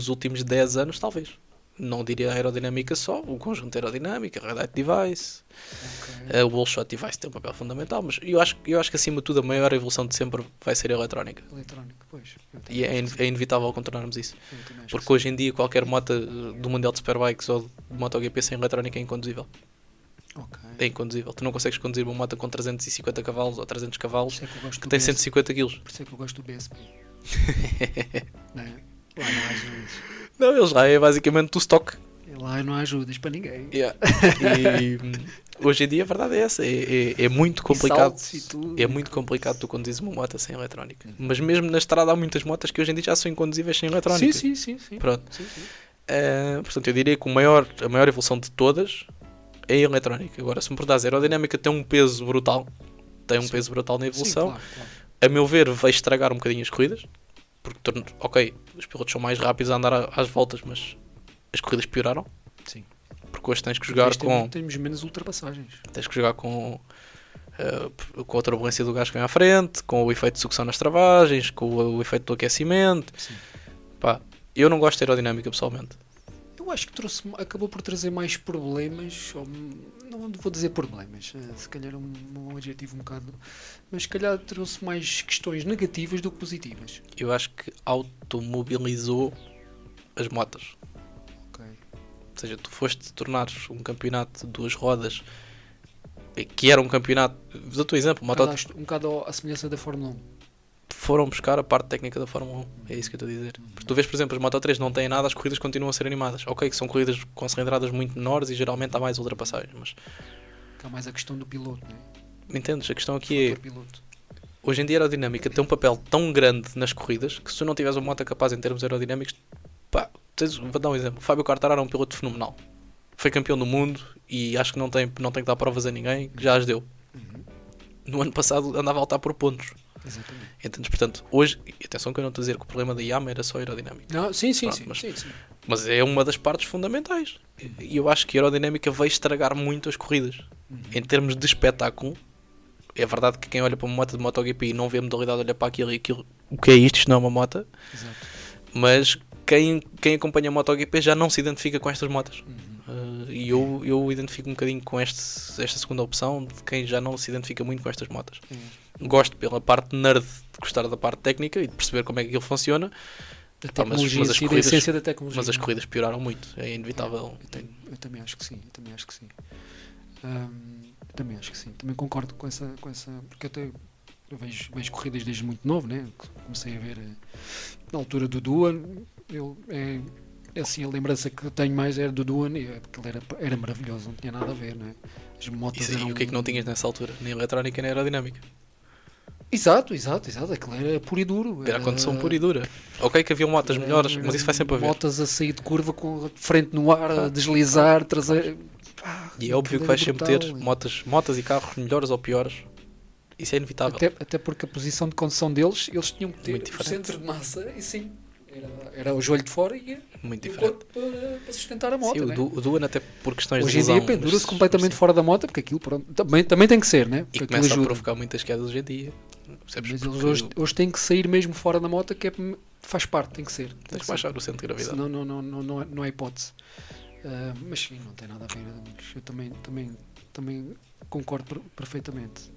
Speaker 1: últimos 10 anos, talvez. Não diria a aerodinâmica só, o conjunto aerodinâmica, a Red Device, o Wallshot Device tem um papel fundamental, mas eu acho que acima de tudo a maior evolução de sempre vai ser a eletrónica.
Speaker 2: Eletrónico, pois.
Speaker 1: E é inevitável contornarmos isso.
Speaker 2: Porque
Speaker 1: Porque hoje em dia qualquer moto do Mundial de Superbikes ou de MotoGP sem eletrónica é inconduzível. É inconduzível. Tu não consegues conduzir uma moto com 350 cavalos ou 300 cavalos que tem 150 kg.
Speaker 2: Por isso é que eu gosto do BSP. Não é? Lá não há ajudas.
Speaker 1: Não, eles lá é basicamente o stock.
Speaker 2: Lá não há ajudas para ninguém.
Speaker 1: Yeah. E hoje em dia a verdade é essa. É muito complicado.
Speaker 2: E tudo,
Speaker 1: é muito complicado tu conduzires uma moto sem eletrónica. Mas mesmo na estrada há muitas motas que hoje em dia já são inconduzíveis sem eletrónica.
Speaker 2: Sim.
Speaker 1: Pronto.
Speaker 2: Sim.
Speaker 1: Portanto, eu diria que a maior evolução de todas é a eletrónica. Agora, se me perguntares, a aerodinâmica tem um peso brutal. Tem um peso brutal na evolução.
Speaker 2: Sim, claro.
Speaker 1: A meu ver, vai estragar um bocadinho as corridas. Porque, ok, os pilotos são mais rápidos a andar às voltas, mas as corridas pioraram.
Speaker 2: Sim.
Speaker 1: Porque hoje tens que jogar com...
Speaker 2: Temos menos ultrapassagens.
Speaker 1: Tens que jogar com a turbulência do gás que vem à frente, com o efeito de sucção nas travagens, com o efeito do aquecimento.
Speaker 2: Sim.
Speaker 1: Pá, eu não gosto de aerodinâmica, pessoalmente.
Speaker 2: Eu acho que acabou por trazer mais problemas, ou, não vou dizer problemas, se calhar um adjetivo um bocado, mas se calhar trouxe mais questões negativas do que positivas.
Speaker 1: Eu acho que automobilizou as motas.
Speaker 2: Ok.
Speaker 1: Ou seja, tu foste tornar um campeonato de 2 rodas, que era um campeonato, dou-te um exemplo,
Speaker 2: Um bocado à semelhança da Fórmula 1.
Speaker 1: foram buscar a parte técnica da Fórmula 1, é isso que eu estou a dizer. Porque tu vês, por exemplo, as Moto 3 não têm nada, as corridas continuam a ser animadas. Ok, que são corridas com cilindradas muito menores e geralmente há mais ultrapassagens, mas...
Speaker 2: Que há mais a questão do piloto, não é?
Speaker 1: Entendes? A questão aqui é...
Speaker 2: Piloto.
Speaker 1: Hoje em dia a aerodinâmica tem um papel tão grande nas corridas que se tu não tiveres uma moto capaz em termos aerodinâmicos, pá, vou dar um exemplo. O Fábio Quartararo é um piloto fenomenal. Foi campeão do mundo e acho que não tem que dar provas a ninguém, que já as deu. No ano passado andava a lutar por pontos.
Speaker 2: Exatamente.
Speaker 1: Entendes? Portanto, hoje, e atenção que eu não estou a dizer que o problema da Yamaha era só aerodinâmica.
Speaker 2: Não, sim.
Speaker 1: Mas é uma das partes fundamentais. E eu acho que a aerodinâmica vai estragar muito as corridas. Em termos de espetáculo, é verdade que quem olha para uma moto de MotoGP e não vê a modalidade, olha para aquilo e aquilo, o que é isto? Isto não é uma moto.
Speaker 2: Exato.
Speaker 1: Mas quem acompanha a MotoGP já não se identifica com estas motas. E eu identifico um bocadinho com esta segunda opção de quem já não se identifica muito com estas motas. Gosto pela parte nerd de gostar da parte técnica e de perceber como é que aquilo funciona.
Speaker 2: Da tecnologia, mas da essência da tecnologia.
Speaker 1: Mas as corridas pioraram muito, é inevitável.
Speaker 2: Eu também acho que sim. Também acho que sim. Também concordo com essa porque eu vejo corridas desde muito novo, né? Comecei a ver na altura do Duan. É assim, a lembrança que tenho mais era do Duan, porque ele era maravilhoso, não tinha nada a ver, né? As motos
Speaker 1: E o que é que não tinhas nessa altura? Nem eletrónica nem aerodinâmica.
Speaker 2: Exato, aquilo era puro e duro.
Speaker 1: Era a condição pura e dura. Ok que havia motas melhores, mas isso vai sempre a ver.
Speaker 2: Motas a sair de curva com a frente no ar, a deslizar, trazer...
Speaker 1: E é óbvio que vais sempre ter motas e carros melhores ou piores. Isso é inevitável.
Speaker 2: Até porque a posição de condução deles, eles tinham que ter o centro de massa e sim, era o joelho de fora e
Speaker 1: muito
Speaker 2: o
Speaker 1: diferente
Speaker 2: corpo para sustentar a moto.
Speaker 1: Sim,
Speaker 2: né?
Speaker 1: o Duan até por questões
Speaker 2: hoje
Speaker 1: de lesão.
Speaker 2: Hoje em dia pendura-se completamente fora da moto, porque aquilo pronto, também tem que ser, né?
Speaker 1: E começa a provocar muitas quedas hoje em dia.
Speaker 2: Mas eles hoje têm que sair mesmo fora da moto, que faz parte, tem que ser.
Speaker 1: Tens que baixar o centro de gravidade.
Speaker 2: Senão não há hipótese. Mas sim, não tem nada a ver. Eu também concordo perfeitamente.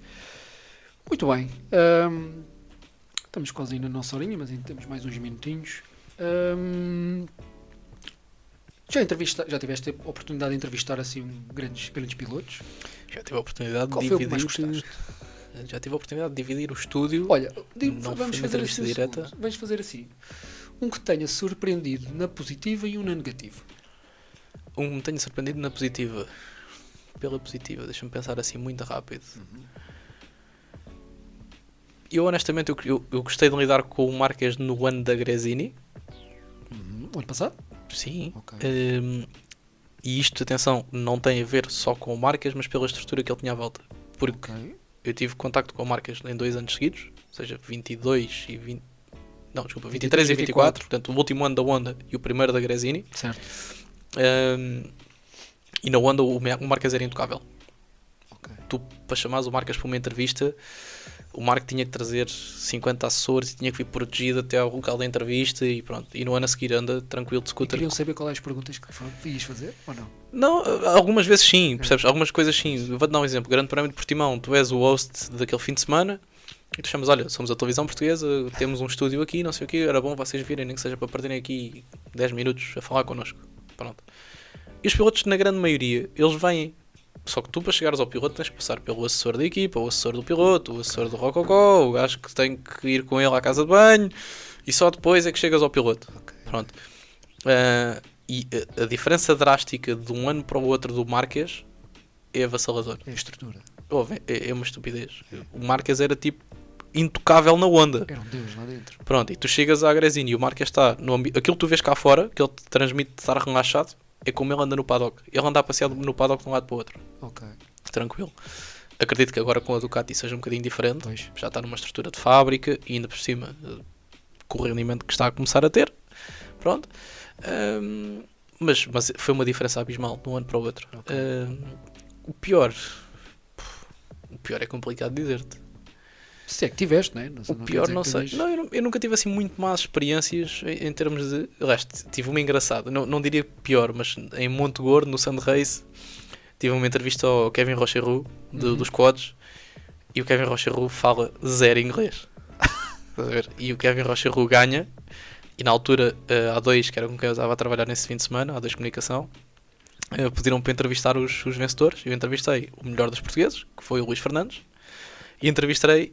Speaker 2: Muito bem. Estamos quase aí na nossa horinha, mas ainda temos mais uns minutinhos. Já tiveste a oportunidade de entrevistar assim grandes pilotos?
Speaker 1: Já tive a oportunidade
Speaker 2: de dividir.
Speaker 1: Já tive a oportunidade de dividir o estúdio.
Speaker 2: Olha,
Speaker 1: vamos fazer assim direta.
Speaker 2: Vamos fazer assim. Um que tenha surpreendido na positiva e um na negativa.
Speaker 1: Um que me tenha surpreendido na positiva. Pela positiva, deixa-me pensar assim muito rápido. Eu honestamente eu gostei de lidar com o Marques no ano da Gresini.
Speaker 2: O ano passado?
Speaker 1: Sim.
Speaker 2: Okay.
Speaker 1: E isto, atenção, não tem a ver só com o Marques, mas pela estrutura que ele tinha à volta. Porque eu tive contacto com o Marques em 2 anos seguidos, ou seja, 22 e 20... Não, desculpa, 23 e 24. Portanto, o último ano da Honda e o primeiro da Gresini.
Speaker 2: Certo.
Speaker 1: E na Honda o Marques era intocável.
Speaker 2: Okay.
Speaker 1: Tu, para chamares o Marques para uma entrevista, o Marco tinha que trazer 50 assessores e tinha que vir protegido até ao local da entrevista e pronto. E no ano a seguir anda tranquilo de scooter.
Speaker 2: E queriam saber quais as perguntas que ias fazer ou não?
Speaker 1: Não, algumas vezes sim, percebes? Algumas coisas sim. Vou-te dar um exemplo. Grande Prémio de Portimão, tu és o host daquele fim de semana e tu chamas, olha, somos a televisão portuguesa, temos um estúdio aqui, não sei o quê, era bom vocês virem, nem que seja para perderem aqui 10 minutos a falar connosco. Pronto. E os pilotos, na grande maioria, eles vêm. Só que tu, para chegares ao piloto, tens que passar pelo assessor da equipa, o assessor do piloto, o assessor do Rococó, o gajo que tem que ir com ele à casa de banho, e só depois é que chegas ao piloto. Pronto. E a diferença drástica de um ano para o outro do Marques é avassalador.
Speaker 2: É a estrutura.
Speaker 1: É uma estupidez. O Marques era tipo intocável na Honda.
Speaker 2: Era um deus lá dentro.
Speaker 1: Pronto, e tu chegas à Gresini e o Marques está no ambiente. Aquilo que tu vês cá fora, que ele te transmite de estar relaxado, é como ele anda no paddock. Ele anda a passear no paddock de um lado para o outro.
Speaker 2: Ok.
Speaker 1: Tranquilo. Acredito que agora com a Ducati seja um bocadinho diferente.
Speaker 2: Pois.
Speaker 1: Já está numa estrutura de fábrica e ainda por cima com o rendimento que está a começar a ter. Pronto. Mas foi uma diferença abismal de um ano para o outro.
Speaker 2: Okay.
Speaker 1: O pior é complicado dizer-te.
Speaker 2: Se é que tiveste, não é?
Speaker 1: O pior não sei. Não, eu nunca tive assim muito más experiências em termos de... Tive uma engraçada. Não diria pior, mas em Monte Gordo, no Sand Race, tive uma entrevista ao Kevin Rocheroux, dos quads, e o Kevin Rocheroux fala zero inglês. Estás a ver? E o Kevin Rocheroux ganha, e na altura a A2, que era com quem eu estava a trabalhar nesse fim de semana, a A2 Comunicação, pediram para entrevistar os vencedores. Eu entrevistei o melhor dos portugueses, que foi o Luís Fernandes, e entrevistei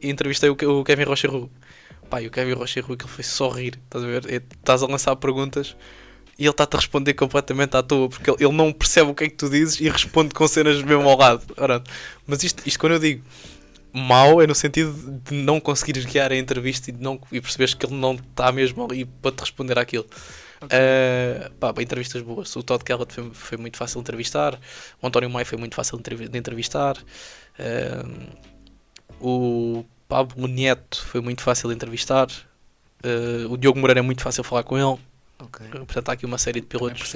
Speaker 1: o Kevin Rocheroux. Pá, e o Kevin Rocheroux, aquilo foi só rir, estás a ver? Estás a lançar perguntas e ele está-te a responder completamente à toa, porque ele não percebe o que é que tu dizes e responde com cenas mesmo ao lado. Ora, mas isto quando eu digo mau é no sentido de não conseguires guiar a entrevista e perceberes que ele não está mesmo ali para te responder àquilo. Okay. Entrevistas boas. O Todd Kellett foi muito fácil de entrevistar, o António Maia foi muito fácil de entrevistar, o Pablo Nieto foi muito fácil de entrevistar, o Diogo Moreira é muito fácil de falar com ele.
Speaker 2: Okay.
Speaker 1: Portanto há aqui uma série de pilotos.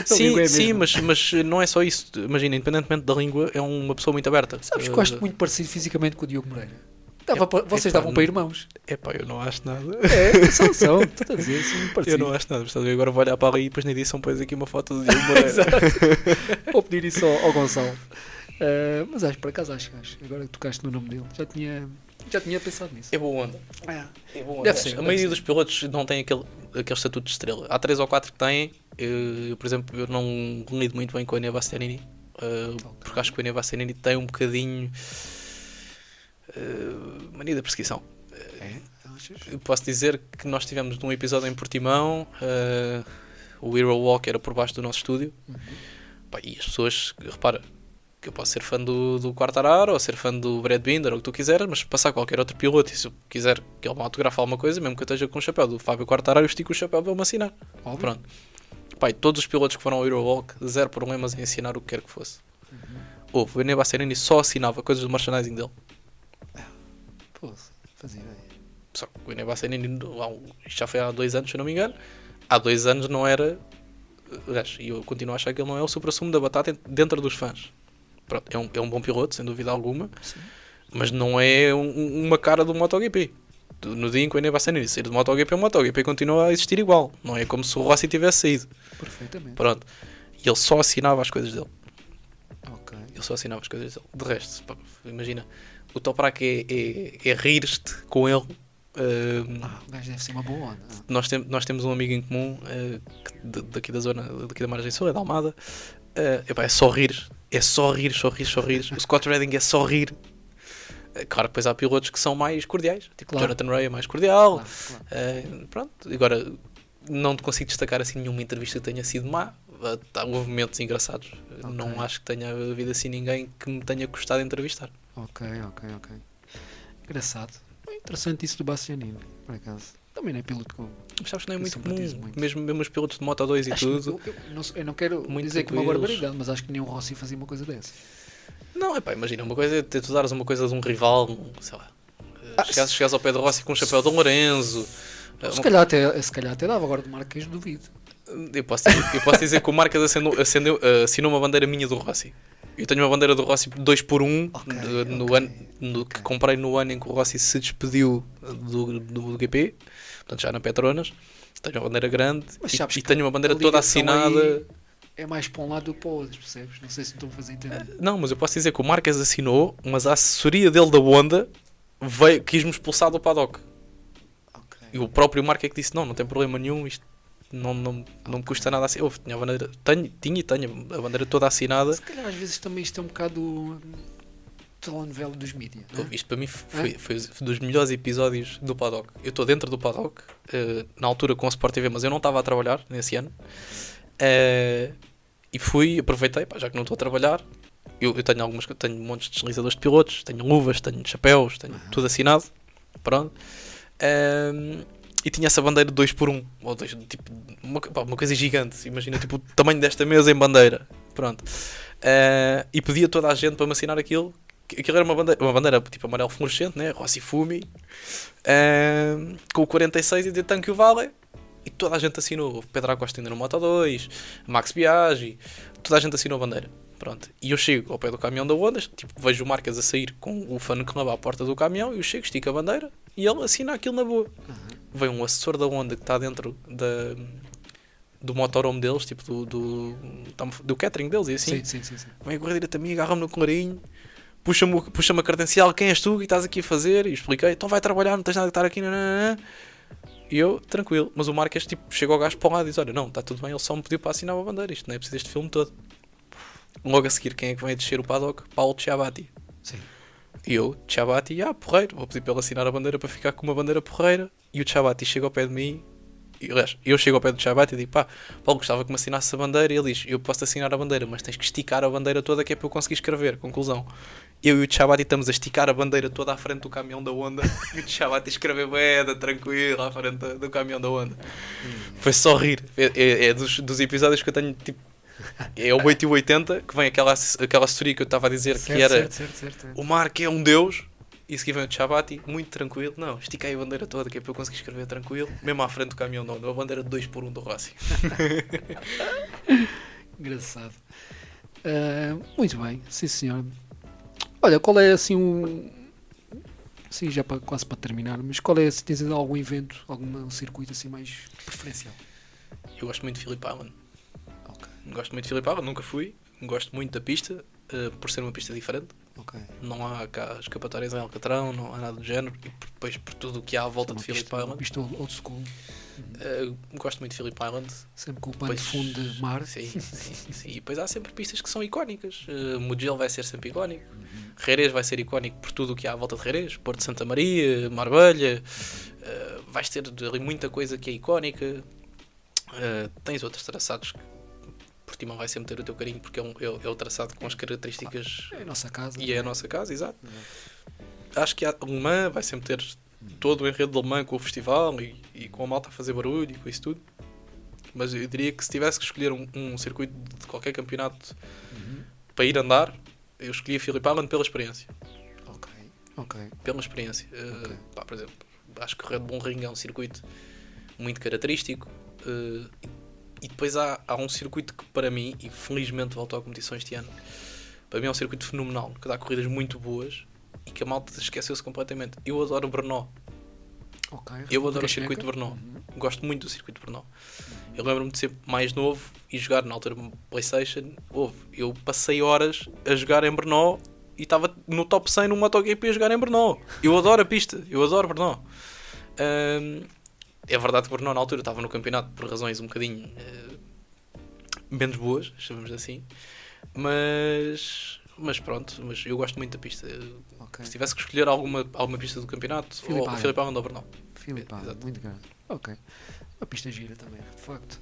Speaker 1: Sim, mas não é só isso. Imagina, independentemente da língua, é uma pessoa muito aberta.
Speaker 2: Sabes que gosto muito parecido fisicamente com o Diogo Moreira. Vocês davam para irmãos.
Speaker 1: Eu não acho nada.
Speaker 2: São, tu estás a dizer, são muito parecidos.
Speaker 1: Eu não acho nada, mas agora vou olhar para ali e depois na edição pões aqui uma foto do Diogo Moreira.
Speaker 2: Exato. Vou pedir isso ao Gonçalo. Mas por acaso acho. Agora que tocaste no nome dele, já tinha pensado nisso.
Speaker 1: É boa onda.
Speaker 2: Deve ser.
Speaker 1: A maioria dos pilotos não tem aquele estatuto de estrela. Há 3 ou 4 que têm. Eu, por exemplo, eu não lido muito bem com a Enea Bastianini. porque acho que o Ené Bastianini tem um bocadinho mania da perseguição. Eu posso dizer que nós tivemos num episódio em Portimão, o Hero Walk era por baixo do nosso estúdio. Pá, e as pessoas, repara, que eu posso ser fã do Quartararo ou ser fã do Brad Binder ou o que tu quiseres, mas passar qualquer outro piloto e se eu quiser que ele me autografe alguma coisa, mesmo que eu esteja com o chapéu do Fábio Quartararo, eu estico o chapéu para ele me assinar. Pronto. Pá, e todos os pilotos que foram ao Hero Walk, zero problemas em assinar o que quer que fosse. O Ené Bastianini só assinava coisas do merchandising dele.
Speaker 2: Pô, fazia ideia.
Speaker 1: Só que o Ené Bastianini, isto já foi há 2 anos, se eu não me engano, há 2 anos não era, e eu continuo a achar que ele não é o supra-sumo da batata dentro dos fãs. Pronto, é um bom piloto, sem dúvida alguma. Sim. Mas não é uma cara do MotoGP. No dia em que o Ené Bastianini sair do MotoGP, o MotoGP continua a existir igual. Não é como se o Rossi tivesse saído.
Speaker 2: Perfeitamente.
Speaker 1: Pronto. E ele só assinava as coisas dele.
Speaker 2: Ok.
Speaker 1: Ele só assinava as coisas dele. De resto, pá, imagina, o Toprak é rir-te com ele.
Speaker 2: O gajo deve ser uma boa onda.
Speaker 1: Nós temos um amigo em comum daqui da zona, daqui da Margem Sul, é da Almada. É só rir. É só rir. O Scott Redding é só rir. Claro que depois há pilotos que são mais cordiais. Tipo, claro. Jonathan Rea é mais cordial. Claro. Pronto. Agora, não te consigo destacar assim nenhuma entrevista que tenha sido má. Houve momentos engraçados. Okay. Não acho que tenha havido assim ninguém que me tenha gostado de entrevistar.
Speaker 2: Ok. Engraçado. Interessante isso do Bastianini, por acaso. Também não é piloto com...
Speaker 1: Mas sabes que não é muito comum. Mesmo os pilotos de Moto2 e tudo.
Speaker 2: Eu não quero dizer que é uma barbaridade, mas acho que nem o Rossi fazia uma coisa dessa.
Speaker 1: Não, imagina, uma coisa é tu dares uma coisa de um rival, sei lá. Chegares ao pé do Rossi com um chapéu de Lorenzo.
Speaker 2: Se calhar até dava, agora de Marques duvido.
Speaker 1: Eu posso dizer que o Marques assinou uma bandeira minha do Rossi. Eu tenho uma bandeira do Rossi 2x1 que comprei no ano em que o Rossi se despediu do GP, portanto já na Petronas. Tenho uma bandeira grande e tenho uma bandeira toda assinada.
Speaker 2: É mais para um lado do que para o outro, percebes? Não sei se estou a fazer entender.
Speaker 1: Não, mas eu posso dizer que o Marques assinou, mas a assessoria dele da Honda quis-me expulsar do paddock. Okay. E o próprio Marques é que disse: não tem problema nenhum, isto não me custa nada assim. Tinha a bandeira, tinha a bandeira toda assinada. Se
Speaker 2: calhar às vezes também isto é um bocado telenovela dos mídias.
Speaker 1: Isto para mim foi dos melhores episódios do paddock. Eu estou dentro do paddock, na altura com a Sport TV, mas eu não estava a trabalhar nesse ano. E aproveitei, já que não estou a trabalhar. Eu tenho montes de deslizadores de pilotos, tenho luvas, tenho chapéus, tenho tudo assinado. Pronto. E tinha essa bandeira 2x1, ou tipo, uma coisa gigante. Imagina, tipo, o tamanho desta mesa em bandeira. Pronto. E pedia toda a gente para me assinar aquilo. Aquilo era uma bandeira tipo amarelo fluorescente, né? Rossi Fumi, com o 46 e de Thank You Vale. E toda a gente assinou. Pedro Acosta ainda no Moto2, Max Biaggi, toda a gente assinou a bandeira. Pronto. E eu chego ao pé do caminhão da Honda, tipo, vejo o Marques a sair com o fan club à porta do caminhão, e eu chego, estico a bandeira e ele assina aquilo na boa. Vem um assessor da Honda que está dentro do motorhome deles, tipo do catering deles e assim.
Speaker 2: Sim.
Speaker 1: Vem a correr direto a mim, agarra-me no colarinho, puxa-me a credencial, quem és tu e estás aqui a fazer? E expliquei, então vai trabalhar, não tens nada que estar aqui, não. E eu, tranquilo, mas o Marques tipo, chega ao gajo para o lado e diz: olha, não, está tudo bem, ele só me pediu para assinar uma bandeira, isto não é preciso deste filme todo. Logo a seguir, quem é que vem a descer o paddock? Paulo Ciabatti.
Speaker 2: Sim.
Speaker 1: E eu, Ciabatti, porreiro, vou pedir para ele assinar a bandeira para ficar com uma bandeira porreira. E o Ciabatti chega ao pé de mim, e, aliás, eu chego ao pé do Ciabatti e digo: Paulo, gostava que me assinasse a bandeira. E ele diz: eu posso assinar a bandeira, mas tens que esticar a bandeira toda, que é para eu conseguir escrever. Conclusão. Eu e o Ciabatti estamos a esticar a bandeira toda à frente do caminhão da Honda e o Ciabatti escrever beda, tranquilo, à frente do caminhão da Honda. Foi só rir. É dos episódios que eu tenho, tipo, é o 8 e o 80, que vem aquela assessoria que eu estava a dizer, certo, que era certo. O Marco é um deus, e a seguir vem o Ciabatti, muito tranquilo. Não, estiquei a bandeira toda, que é para eu conseguir escrever tranquilo, mesmo à frente do caminhão da Honda, a bandeira de 2x1 do Rossi.
Speaker 2: Engraçado. Muito bem, sim senhor. Olha, qual é assim Sim, já quase para terminar, mas qual é, se tens algum evento, algum circuito assim mais preferencial?
Speaker 1: Eu gosto muito de Phillip Island.
Speaker 2: Okay.
Speaker 1: Gosto muito de Phillip Island, nunca fui. Gosto muito da pista, por ser uma pista diferente.
Speaker 2: Okay.
Speaker 1: Não há cá escapatórias em Alcatrão, não há nada do género. E depois por tudo o que há à volta de Phillip Island.
Speaker 2: Uma pista old school.
Speaker 1: Gosto muito de Phillip Island.
Speaker 2: Sempre com o pano de fundo de mar.
Speaker 1: Sim. E depois há sempre pistas que são icónicas. Mugello vai ser sempre icónico. Jerez vai ser icónico por tudo o que há à volta de Jerez. Porto de Santa Maria, Marbella. Vais ter ali muita coisa que é icónica. Tens outros traçados que Portimão vai sempre ter o teu carinho, porque é o traçado com as características.
Speaker 2: É a nossa casa.
Speaker 1: E é a nossa casa, exato. Acho que a Le Mans vai sempre ter todo o enredo de Le Mans com o festival e com a malta a fazer barulho e com isso tudo. Mas eu diria que se tivesse que escolher um circuito de qualquer campeonato para ir andar, eu escolhia Phillip Island pela experiência.
Speaker 2: Ok.
Speaker 1: Pela experiência. Por exemplo, acho que o Red Bull Ring é um circuito muito característico. E depois há um circuito que para mim, e felizmente voltou à competição este ano, para mim é um circuito fenomenal, que dá corridas muito boas e que a malta esqueceu-se completamente. Eu adoro Brno. Eu adoro o circuito de Brno. Gosto muito do circuito de Brno. Eu lembro-me de ser mais novo e jogar na altura PlayStation. Eu passei horas a jogar em Brno e estava no top 100 no MotoGP a jogar em Brno. Eu adoro a pista, eu adoro Brno. É verdade que Brno na altura estava no campeonato por razões um bocadinho menos boas, chamamos assim. Mas pronto, mas eu gosto muito da pista. Se tivesse que escolher alguma pista do campeonato, ou Phillip Island ou Brno.
Speaker 2: Phillip Island, muito grande. Ok. Uma pista gira também, de facto.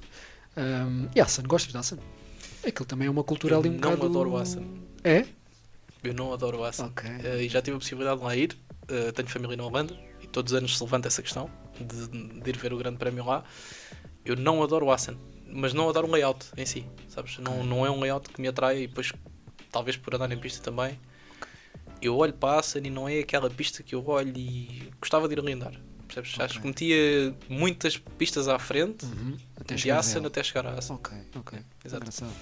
Speaker 2: E Assen, gostas de Assen? Aquilo também é uma cultura ali um bocado...
Speaker 1: Eu não adoro o Assen.
Speaker 2: É?
Speaker 1: Eu não adoro o Assen. E já tive a possibilidade de lá ir. Tenho família na Holanda e todos os anos se levanta essa questão de ir ver o Grande Prémio lá. Eu não adoro o Assen, mas não adoro o layout em si, sabes? Não é um layout que me atrai e depois, talvez por andar em pista também, eu olho para a Assen e não é aquela pista que eu olho e gostava de ir ali andar. Percebes? Acho que metia muitas pistas à frente de Assen até chegar a Assen.
Speaker 2: Ok.
Speaker 1: Exato.
Speaker 2: Engraçado.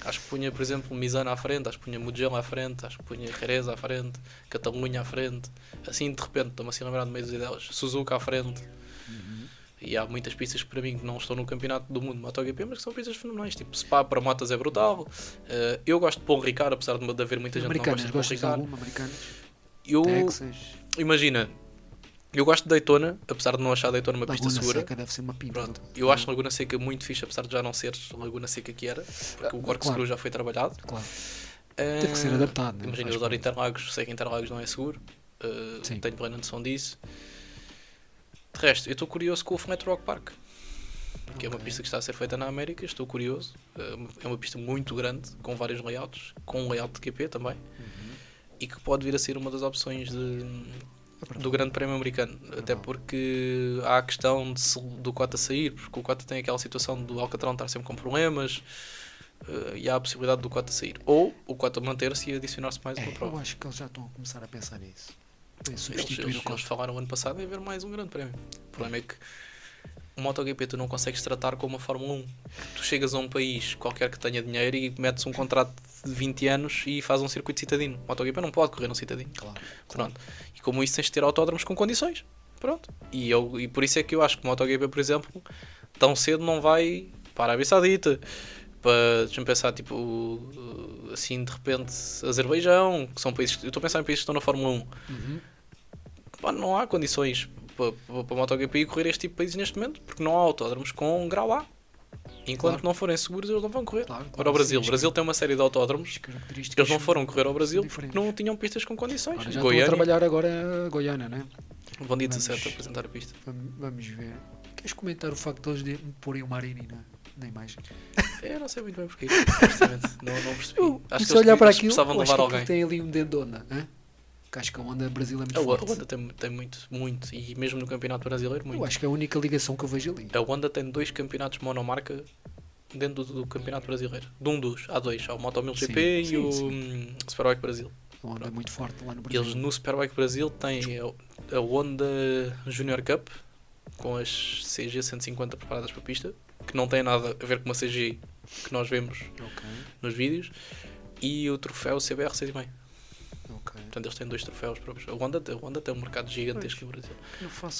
Speaker 1: Acho que punha, por exemplo, Misano à frente, acho que punha Mugello à frente, acho que punha Jerez à frente, Catalunha à frente. Assim, de repente, estou-me assim a lembrar de meio delas. Suzuka à frente. E há muitas pistas que para mim que não estão no campeonato do mundo MotoGP, mas que são pistas fenomenais. Tipo, Spa para motas é brutal. Eu gosto de Paul Ricard, apesar de haver muita gente que não gosta de Paul Ricard.
Speaker 2: Texas.
Speaker 1: Imagina, eu gosto de Daytona, apesar de não achar Daytona uma pista segura.
Speaker 2: Seca deve ser uma pinta.
Speaker 1: Pronto. Eu acho Laguna Seca muito fixe, apesar de já não ser Laguna Seca que era, porque o Corkscrew já foi trabalhado.
Speaker 2: Claro. Teve que ser adaptado.
Speaker 1: Imagina, eu adoro Interlagos, sei que Interlagos não é seguro, tenho plena noção disso. De resto, eu estou curioso com o Flat Rock Park, que é uma pista que está a ser feita na América. Estou curioso. É uma pista muito grande, com vários layouts, com um layout de GP também, e que pode vir a ser uma das opções do Grande Prémio Americano, até porque há a questão do Cota sair, porque o Cota tem aquela situação do Alcatrão estar sempre com problemas, e há a possibilidade do Cota sair, ou o Cota manter-se e adicionar-se mais uma prova.
Speaker 2: Eu acho que eles já estão a começar a pensar nisso.
Speaker 1: Eles falaram ano passado em haver mais um Grande Prémio. O problema é que o MotoGP tu não consegues tratar como a Fórmula 1. Tu chegas a um país qualquer que tenha dinheiro e metes um contrato de 20 anos e faz um circuito citadino. O MotoGP não pode correr num citadino. Pronto. E como isso tens de ter autódromos com condições. Pronto. E por isso é que eu acho que o MotoGP, por exemplo, tão cedo não vai para a Arábia Saudita, deixa-me pensar, tipo, assim, de repente, Azerbaijão, que são países, eu estou a pensar em países que estão na Fórmula 1. Pá, não há condições para a MotoGP correr este tipo de países neste momento, porque não há autódromos com grau A. Enquanto não forem seguros, eles não vão correr. Para o Brasil. O Brasil tem uma série de autódromos. Eles não foram correr ao Brasil porque não tinham pistas com condições.
Speaker 2: Já estão a trabalhar agora a Goiânia, não é?
Speaker 1: Vão dia 17 a apresentar a pista.
Speaker 2: Vamos ver. Queres comentar o facto de eles porem o Marini na imagem?
Speaker 1: Eu não sei muito bem porquê. Não percebi. Acho que
Speaker 2: olhar para aquilo,
Speaker 1: precisavam de levar alguém.
Speaker 2: Tem ali um dedo de onda. Que acho que a Honda Brasil é muito forte.
Speaker 1: A Honda tem muito. E mesmo no campeonato brasileiro, muito.
Speaker 2: Eu acho que é a única ligação que eu vejo ali.
Speaker 1: A Honda tem 2 campeonatos monomarca dentro do campeonato brasileiro. Há 2. Há o Moto 1000GP e o Superbike Brasil.
Speaker 2: A Honda é muito forte lá no Brasil.
Speaker 1: Eles no Superbike Brasil têm a Honda Junior Cup com as CG 150 preparadas para a pista, que não tem nada a ver com uma CG que nós vemos nos vídeos, e o troféu CBR 6,5. Portanto, eles têm 2 troféus próprios. A Honda tem um mercado gigantesco no Brasil.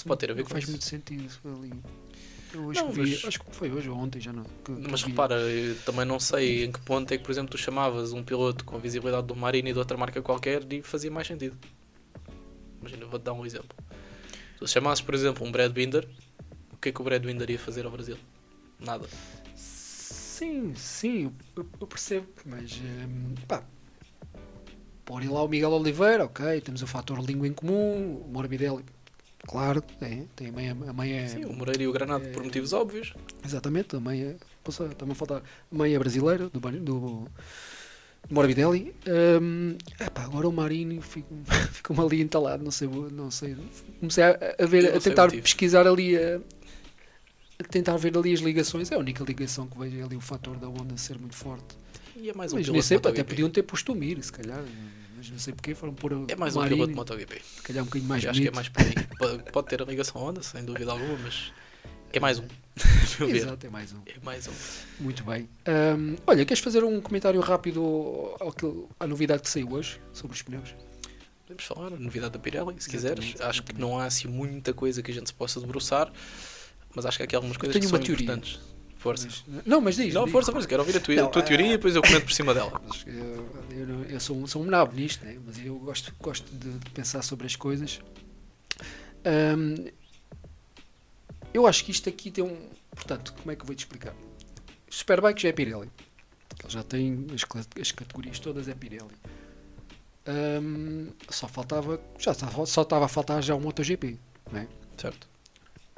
Speaker 2: Pode ter a ver com isso. Faz muito sentido ali. Acho que foi hoje ou ontem, já não.
Speaker 1: Mas repara, eu também não sei em que ponto é que, por exemplo, tu chamavas um piloto com a visibilidade do Marini e de outra marca qualquer e fazia mais sentido. Imagina, vou-te dar um exemplo. Se chamasses, por exemplo, um Brad Binder, que é que o Brad Wind iria fazer ao Brasil? Nada.
Speaker 2: Sim, eu percebo, mas pá, pôr lá o Miguel Oliveira, ok, temos o fator língua em comum, o Morbidelli, claro, tem a meia.
Speaker 1: Sim, o Moreira e o Granado por motivos óbvios.
Speaker 2: Exatamente, a meia. Também falta a meia brasileira do Morbidelli. Agora o Marinho ficou-me ali entalado, não sei. Comecei a tentar pesquisar ali, a tentar ver ali as ligações. É a única ligação que vejo, é ali o fator da onda ser muito forte.
Speaker 1: E é mais um
Speaker 2: mas nem sempre, até podiam ter posto o Mir, se calhar. Mas não sei porque foram pôr o
Speaker 1: É mais
Speaker 2: Marinho,
Speaker 1: um piloto de MotoGP.
Speaker 2: se calhar um bocadinho mais bonito.
Speaker 1: Acho que é mais por aí. Pode ter a ligação à onda, sem dúvida alguma, mas é mais um.
Speaker 2: Exato, é mais um.
Speaker 1: É mais um.
Speaker 2: Muito bem. Olha, queres fazer um comentário rápido à novidade que saiu hoje sobre os pneus?
Speaker 1: Podemos falar, a novidade da Pirelli, se
Speaker 2: Exatamente,
Speaker 1: quiseres. Acho que não há assim muita coisa que a gente se possa debruçar, mas acho que há aqui algumas coisas que são importantes. Força.
Speaker 2: Mas diz.
Speaker 1: Não, força, quero ouvir a tua teoria e depois eu comento por cima dela.
Speaker 2: Eu sou um nabo nisto, né? Mas eu gosto de pensar sobre as coisas. Eu acho que isto aqui tem um... Portanto, como é que eu vou-te explicar? Superbike já é Pirelli. Ele já tem as categorias todas, é Pirelli. Só estava a faltar já o MotoGP, não é?
Speaker 1: Certo.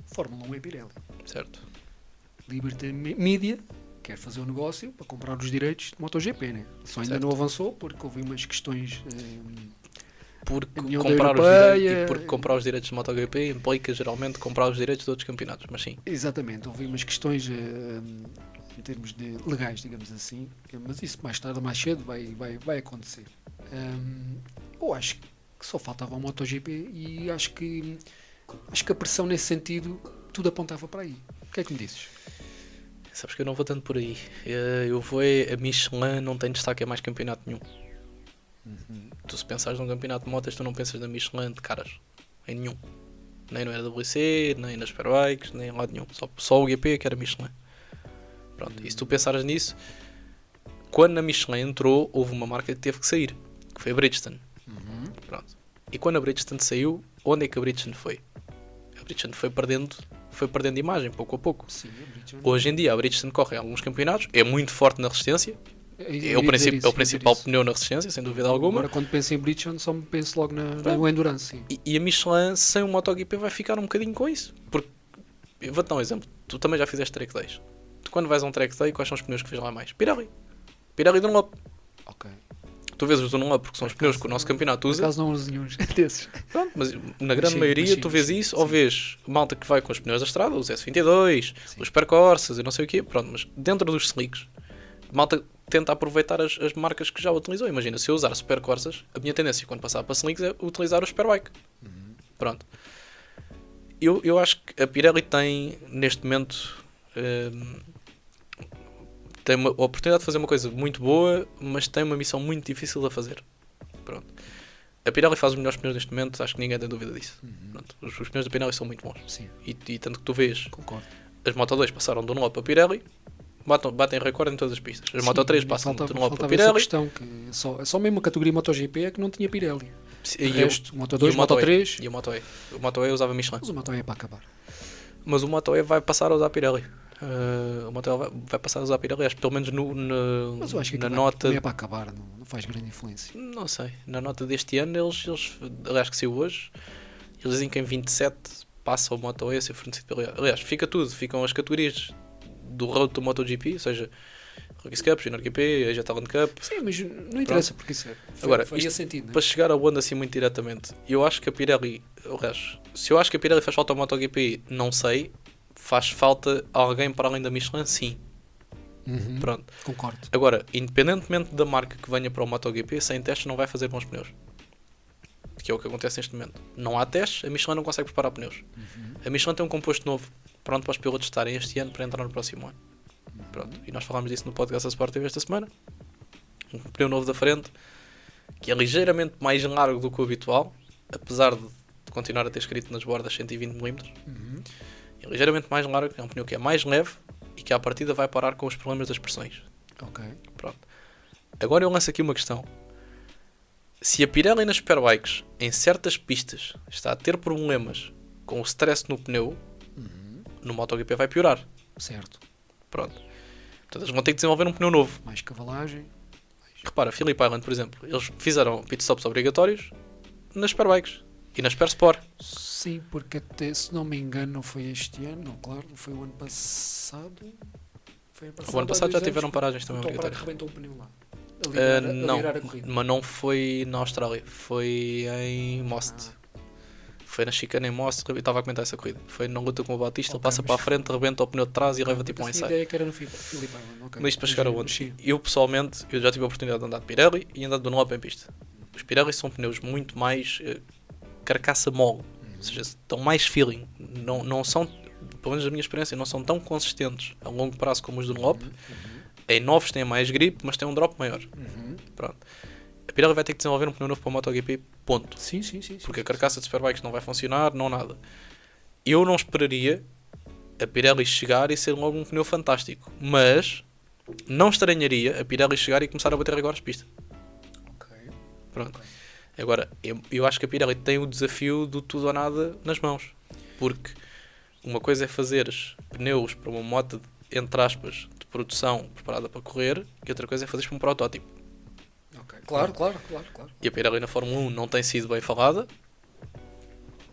Speaker 2: Fórmula 1 é Pirelli.
Speaker 1: Certo.
Speaker 2: Liberty Media quer fazer o negócio para comprar os direitos de MotoGP, né? Só ainda não avançou porque houve umas questões...
Speaker 1: Porque comprar os direitos de MotoGP implica geralmente comprar os direitos de outros campeonatos, mas sim.
Speaker 2: Exatamente, houve umas questões em termos de legais, digamos assim, mas isso mais tarde ou mais cedo vai acontecer. Eu acho que só faltava o MotoGP e acho que a pressão nesse sentido tudo apontava para aí. O que é que me dizes?
Speaker 1: Sabes que eu não vou tanto por aí. Eu vou a Michelin não tem destaque a mais campeonato nenhum. Tu se pensares num campeonato de motas, tu não pensas na Michelin de caras, em nenhum, nem no RWC, nem nas Superbikes, nem em lado nenhum, só o GP que era Michelin. Pronto, e se tu pensares nisso, quando a Michelin entrou, houve uma marca que teve que sair, que foi a Bridgestone. Pronto. E quando a Bridgestone saiu, onde é que a Bridgestone foi? A Bridgestone foi perdendo imagem, pouco a pouco.
Speaker 2: Sim,
Speaker 1: hoje em dia a Bridgestone corre em alguns campeonatos, é muito forte na resistência. É o principal pneu na resistência, sem dúvida alguma.
Speaker 2: Agora, quando penso em Bridgestone, só me penso logo no Endurance.
Speaker 1: E a Michelin, sem o MotoGP, vai ficar um bocadinho com isso. Porque, eu vou-te dar um exemplo. Tu também já fizeste track days. Tu, quando vais a um track day, quais são os pneus que vês lá mais? Pirelli e Dunlop.
Speaker 2: Ok.
Speaker 1: Tu vês os Dunlop porque são os pneus que o nosso campeonato usa.
Speaker 2: Por acaso não uso nenhum desses.
Speaker 1: Pronto, mas na grande maioria tu vês isso, ou vês malta que vai com os pneus da estrada, os S22, os Supercorsas e não sei o quê. Pronto, mas dentro dos slicks, malta tenta aproveitar as marcas que já utilizou. Imagina, se eu usar Supercorsas, a minha tendência quando passar para slicks é utilizar o Superbike. Pronto. Eu acho que a Pirelli tem, neste momento, tem uma oportunidade de fazer uma coisa muito boa, mas tem uma missão muito difícil a fazer. Pronto. A Pirelli faz os melhores pneus neste momento, acho que ninguém tem dúvida disso. Pronto. Os pneus da Pirelli são muito bons.
Speaker 2: Sim.
Speaker 1: E tanto que tu vês,
Speaker 2: concordo,
Speaker 1: as Moto 2 passaram do Dunlop para a Pirelli, batem recorde em todas as pistas. As Moto 3 passam do Dunlop para a Pirelli.
Speaker 2: Questão que é só mesmo a categoria MotoGP é que não tinha Pirelli.
Speaker 1: E
Speaker 2: o resto, Moto 2, Moto 3...
Speaker 1: E o Moto E. O Moto E usava Michelin.
Speaker 2: Mas o Moto E é para acabar.
Speaker 1: Mas o Moto E vai passar a usar Pirelli. O Moto E vai passar a usar Pirelli, acho que pelo menos
Speaker 2: mas eu acho que
Speaker 1: na nota...
Speaker 2: é para acabar, não faz grande influência.
Speaker 1: Não sei. Na nota deste ano, eles aliás que saiu hoje, eles dizem que em 27 passa o Moto E a ser fornecido pela... Aliás, fica tudo. Ficam as categorias do Road to MotoGP, ou seja, Rookies Cup, Junior GP, AJ Talent Cup.
Speaker 2: Sim, mas não interessa porque isso
Speaker 1: agora,
Speaker 2: faria sentido, né?
Speaker 1: Para chegar ao Honda assim muito diretamente, eu acho que a Pirelli, se eu acho que a Pirelli faz falta ao MotoGP, não sei. Faz falta alguém para além da Michelin, sim. Pronto.
Speaker 2: Concordo.
Speaker 1: Agora, independentemente da marca que venha para o MotoGP, sem testes não vai fazer bons pneus. Que é o que acontece neste momento. Não há testes, a Michelin não consegue preparar pneus. A Michelin tem um composto novo, pronto para os pilotos estarem este ano para entrar no próximo ano. Pronto. E nós falámos disso no podcast da Sport TV esta semana. Um pneu novo da frente, que é ligeiramente mais largo do que o habitual, apesar de continuar a ter escrito nas bordas 120mm. É ligeiramente mais largo, é um pneu que é mais leve e que à partida vai parar com os problemas das pressões.
Speaker 2: Ok.
Speaker 1: Pronto. Agora eu lanço aqui uma questão. Se a Pirelli nas Superbikes, em certas pistas, está a ter problemas com o stress no pneu, no MotoGP vai piorar.
Speaker 2: Certo.
Speaker 1: Pronto. Portanto, eles vão ter que desenvolver um pneu novo.
Speaker 2: Mais cavalagem.
Speaker 1: Repara, Phillip Island, por exemplo, eles fizeram pitstops obrigatórios nas Superbikes e nas Super Sport.
Speaker 2: Sim, porque até, se não me engano, não foi este ano, claro, foi o ano passado. Foi
Speaker 1: O ano passado já tiveram paragens também
Speaker 2: obrigatórias. O
Speaker 1: obrigatórias.
Speaker 2: rebentou o pneu lá. A
Speaker 1: Não,
Speaker 2: liderar a corrida.
Speaker 1: mas não foi na Austrália, foi em Most. Foi na chicana em Most, eu estava a comentar essa corrida. Foi na luta com o Batista, ele passa para a frente, rebenta o pneu de trás e leva tipo um
Speaker 2: A
Speaker 1: ensaio.
Speaker 2: ideia que era no Phillip Island, ok.
Speaker 1: Mas isto para chegar aonde? Eu pessoalmente, eu já tive a oportunidade de andar de Pirelli e andar de Dunlop em pista. Os Pirelli são pneus muito mais carcaça mole, ou seja, dão mais feeling. Não são, pelo menos na minha experiência, não são tão consistentes a longo prazo como os Dunlop. Em novos têm mais grip, mas têm um drop maior. Pronto. A Pirelli vai ter que desenvolver um pneu novo para o MotoGP, ponto.
Speaker 2: Sim.
Speaker 1: Porque a carcaça de Superbikes não vai funcionar, não nada. Eu não esperaria a Pirelli chegar e ser logo um pneu fantástico, mas não estranharia a Pirelli chegar e começar a bater agora as pistas.
Speaker 2: Ok.
Speaker 1: Pronto. Agora, eu acho que a Pirelli tem o desafio do tudo ou nada nas mãos, porque uma coisa é fazeres pneus para uma moto, entre aspas, de produção preparada para correr, e outra coisa é fazeres para um protótipo.
Speaker 2: Ok. Claro.
Speaker 1: E a Pirelli na Fórmula 1 não tem sido bem falada,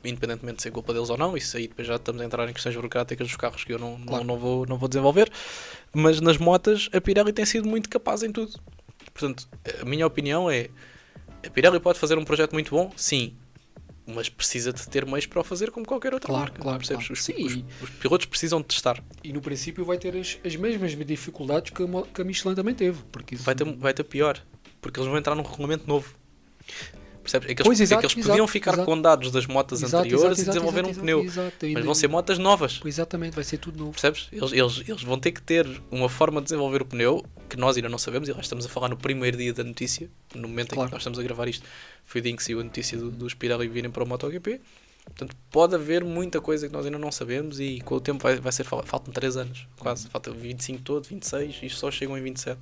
Speaker 1: independentemente de ser culpa deles ou não. Isso aí depois já estamos a entrar em questões burocráticas dos carros que eu não vou desenvolver. Mas nas motas a Pirelli tem sido muito capaz em tudo. Portanto, a minha opinião é: a Pirelli pode fazer um projeto muito bom, sim, mas precisa de ter meios para o fazer como qualquer outra marca. Percebes? Os pilotos precisam de testar.
Speaker 2: E no princípio vai ter as mesmas dificuldades que a Michelin também teve. Porque isso...
Speaker 1: vai ter pior, porque eles vão entrar num regulamento novo. Percebes? É que eles podiam ficar com dados das motas anteriores e desenvolver um pneu. Mas vão ser motas novas.
Speaker 2: Exatamente, vai ser tudo novo.
Speaker 1: Percebes? Eles vão ter que ter uma forma de desenvolver o pneu que nós ainda não sabemos. E lá estamos a falar no primeiro dia da notícia. No momento em que nós estamos a gravar isto, foi o dia em que saiu a notícia dos Pirelli virem para o MotoGP. Portanto, pode haver muita coisa que nós ainda não sabemos. E com o tempo vai ser falado. Faltam 3 anos, quase. Falta 25 todo, 26. E só chegam em 27.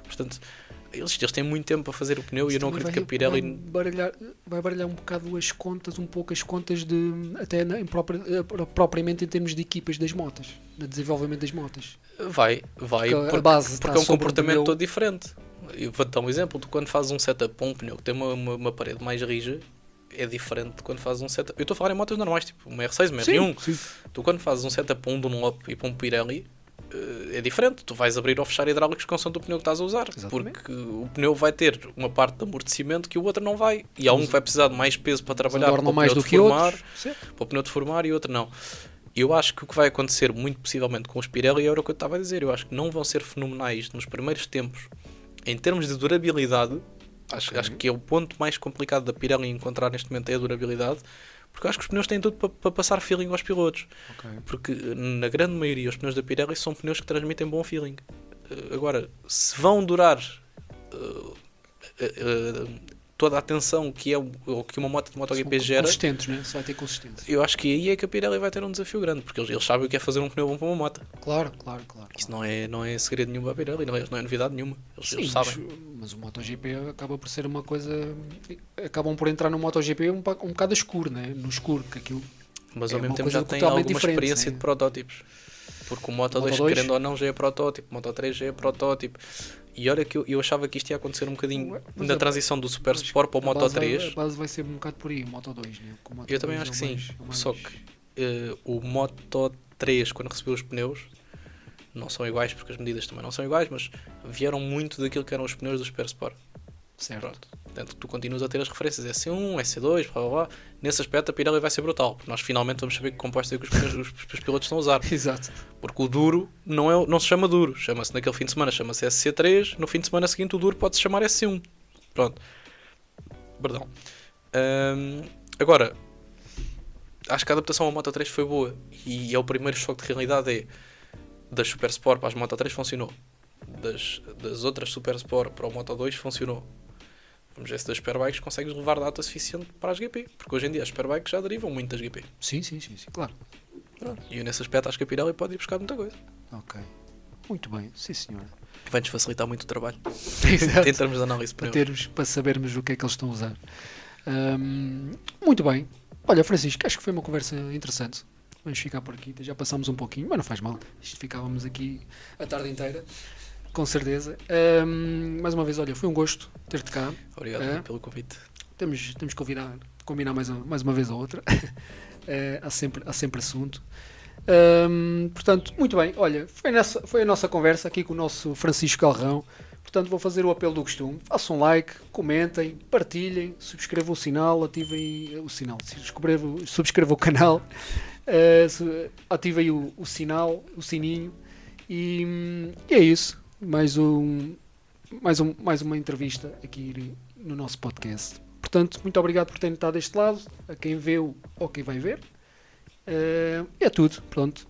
Speaker 1: Portanto, eles têm muito tempo para fazer o pneu. E eu não acredito que a Pirelli
Speaker 2: vai baralhar um bocado as contas, de até propriamente em termos de equipas das motas, de desenvolvimento das motas.
Speaker 1: Vai porque é um comportamento todo diferente. Eu vou-te dar um exemplo: tu quando fazes um setup para um pneu que tem uma parede mais rija, é diferente de quando fazes um setup. Eu estou a falar em motas normais, tipo uma R6, uma R1.
Speaker 2: Sim.
Speaker 1: Tu quando fazes um setup para um Dunlop e para um Pirelli, é diferente. Tu vais abrir ou fechar hidráulicos com som do pneu que estás a usar.
Speaker 2: Exatamente.
Speaker 1: Porque o pneu vai ter uma parte de amortecimento que o outro não vai. E há um que vai precisar de mais peso para trabalhar para o
Speaker 2: mais
Speaker 1: pneu
Speaker 2: do que outros.
Speaker 1: Para o pneu deformar, e outro não. Eu acho que o que vai acontecer muito possivelmente com os Pirelli era o que eu estava a dizer. Eu acho que não vão ser fenomenais nos primeiros tempos em termos de durabilidade. Acho que é o ponto mais complicado da Pirelli encontrar neste momento, é a durabilidade. Porque eu acho que os pneus têm tudo para passar feeling aos pilotos. Porque na grande maioria os pneus da Pirelli são pneus que transmitem bom feeling. Agora, se vão durar toda a atenção que uma moto de MotoGP gera,
Speaker 2: consistentes, né? Se vai ter consistência.
Speaker 1: Eu acho que aí é que a Pirelli vai ter um desafio grande, porque eles sabem o que é fazer um pneu bom para uma moto.
Speaker 2: Claro.
Speaker 1: Isso não é segredo nenhum para a Pirelli, não é novidade nenhuma. Eles sabem.
Speaker 2: Mas o MotoGP acaba por ser uma coisa... Acabam por entrar no MotoGP um bocado escuro, né? No escuro, que aquilo...
Speaker 1: Mas ao mesmo tempo já tem alguma experiência de protótipos. Porque o Moto 2, querendo ou não, já é protótipo. O Moto 3 já é protótipo. E olha que eu achava que isto ia acontecer um bocadinho na transição do Super Sport para o Moto 3.
Speaker 2: A base vai ser um bocado por aí, o Moto 2, né?
Speaker 1: Eu também acho que sim. Só que o Moto 3, quando recebeu os pneus, não são iguais, porque as medidas também não são iguais, mas vieram muito daquilo que eram os pneus do Super Sport.
Speaker 2: Certo.
Speaker 1: Pronto. Portanto, tu continuas a ter as referências SC1, SC2, blá blá blá. Nesse aspecto a Pirelli vai ser brutal, porque nós finalmente vamos saber que composto é que os pilotos estão a usar.
Speaker 2: Exato.
Speaker 1: Porque o duro não se chama duro, chama-se naquele fim de semana, chama-se SC3, no fim de semana seguinte o duro pode-se chamar SC1. Pronto. Perdão. Agora, acho que a adaptação ao Moto 3 foi boa, e é o primeiro choque de realidade, das Super Sport para as Moto 3 funcionou, das outras Super Sport para o Moto 2 funcionou. Vamos ver se das Superbikes consegues levar data suficiente para as GP, porque hoje em dia as Superbikes já derivam muito das GP.
Speaker 2: Sim, claro.
Speaker 1: Pronto. E nesse aspecto acho que a Pirelli pode ir buscar muita coisa.
Speaker 2: Ok. Muito bem, sim senhora.
Speaker 1: Vai-nos facilitar muito o trabalho.
Speaker 2: Exato.
Speaker 1: Em termos de análise
Speaker 2: para sabermos o que é que eles estão a usar. Muito bem. Olha, Francisco, acho que foi uma conversa interessante. Vamos ficar por aqui. Já passámos um pouquinho, mas não faz mal. Isto ficávamos aqui a tarde inteira, com certeza. Mais uma vez, olha, foi um gosto ter-te cá.
Speaker 1: Obrigado pelo convite.
Speaker 2: Temos que combinar mais uma vez ou outra. Há sempre assunto. Portanto, muito bem. Olha, foi a nossa conversa aqui com o nosso Francisco Galrão. Portanto, vou fazer o apelo do costume. Façam um like, comentem, partilhem, subscrevam o sinal, ativem o sinal, subscrevam o canal, ativem o sinal, o sininho e é isso. Mais uma entrevista aqui no nosso podcast. Portanto, muito obrigado por terem estado deste lado, a quem viu ou quem vai ver. É tudo. Pronto.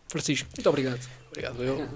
Speaker 2: Francisco, muito obrigado.
Speaker 1: Obrigado eu.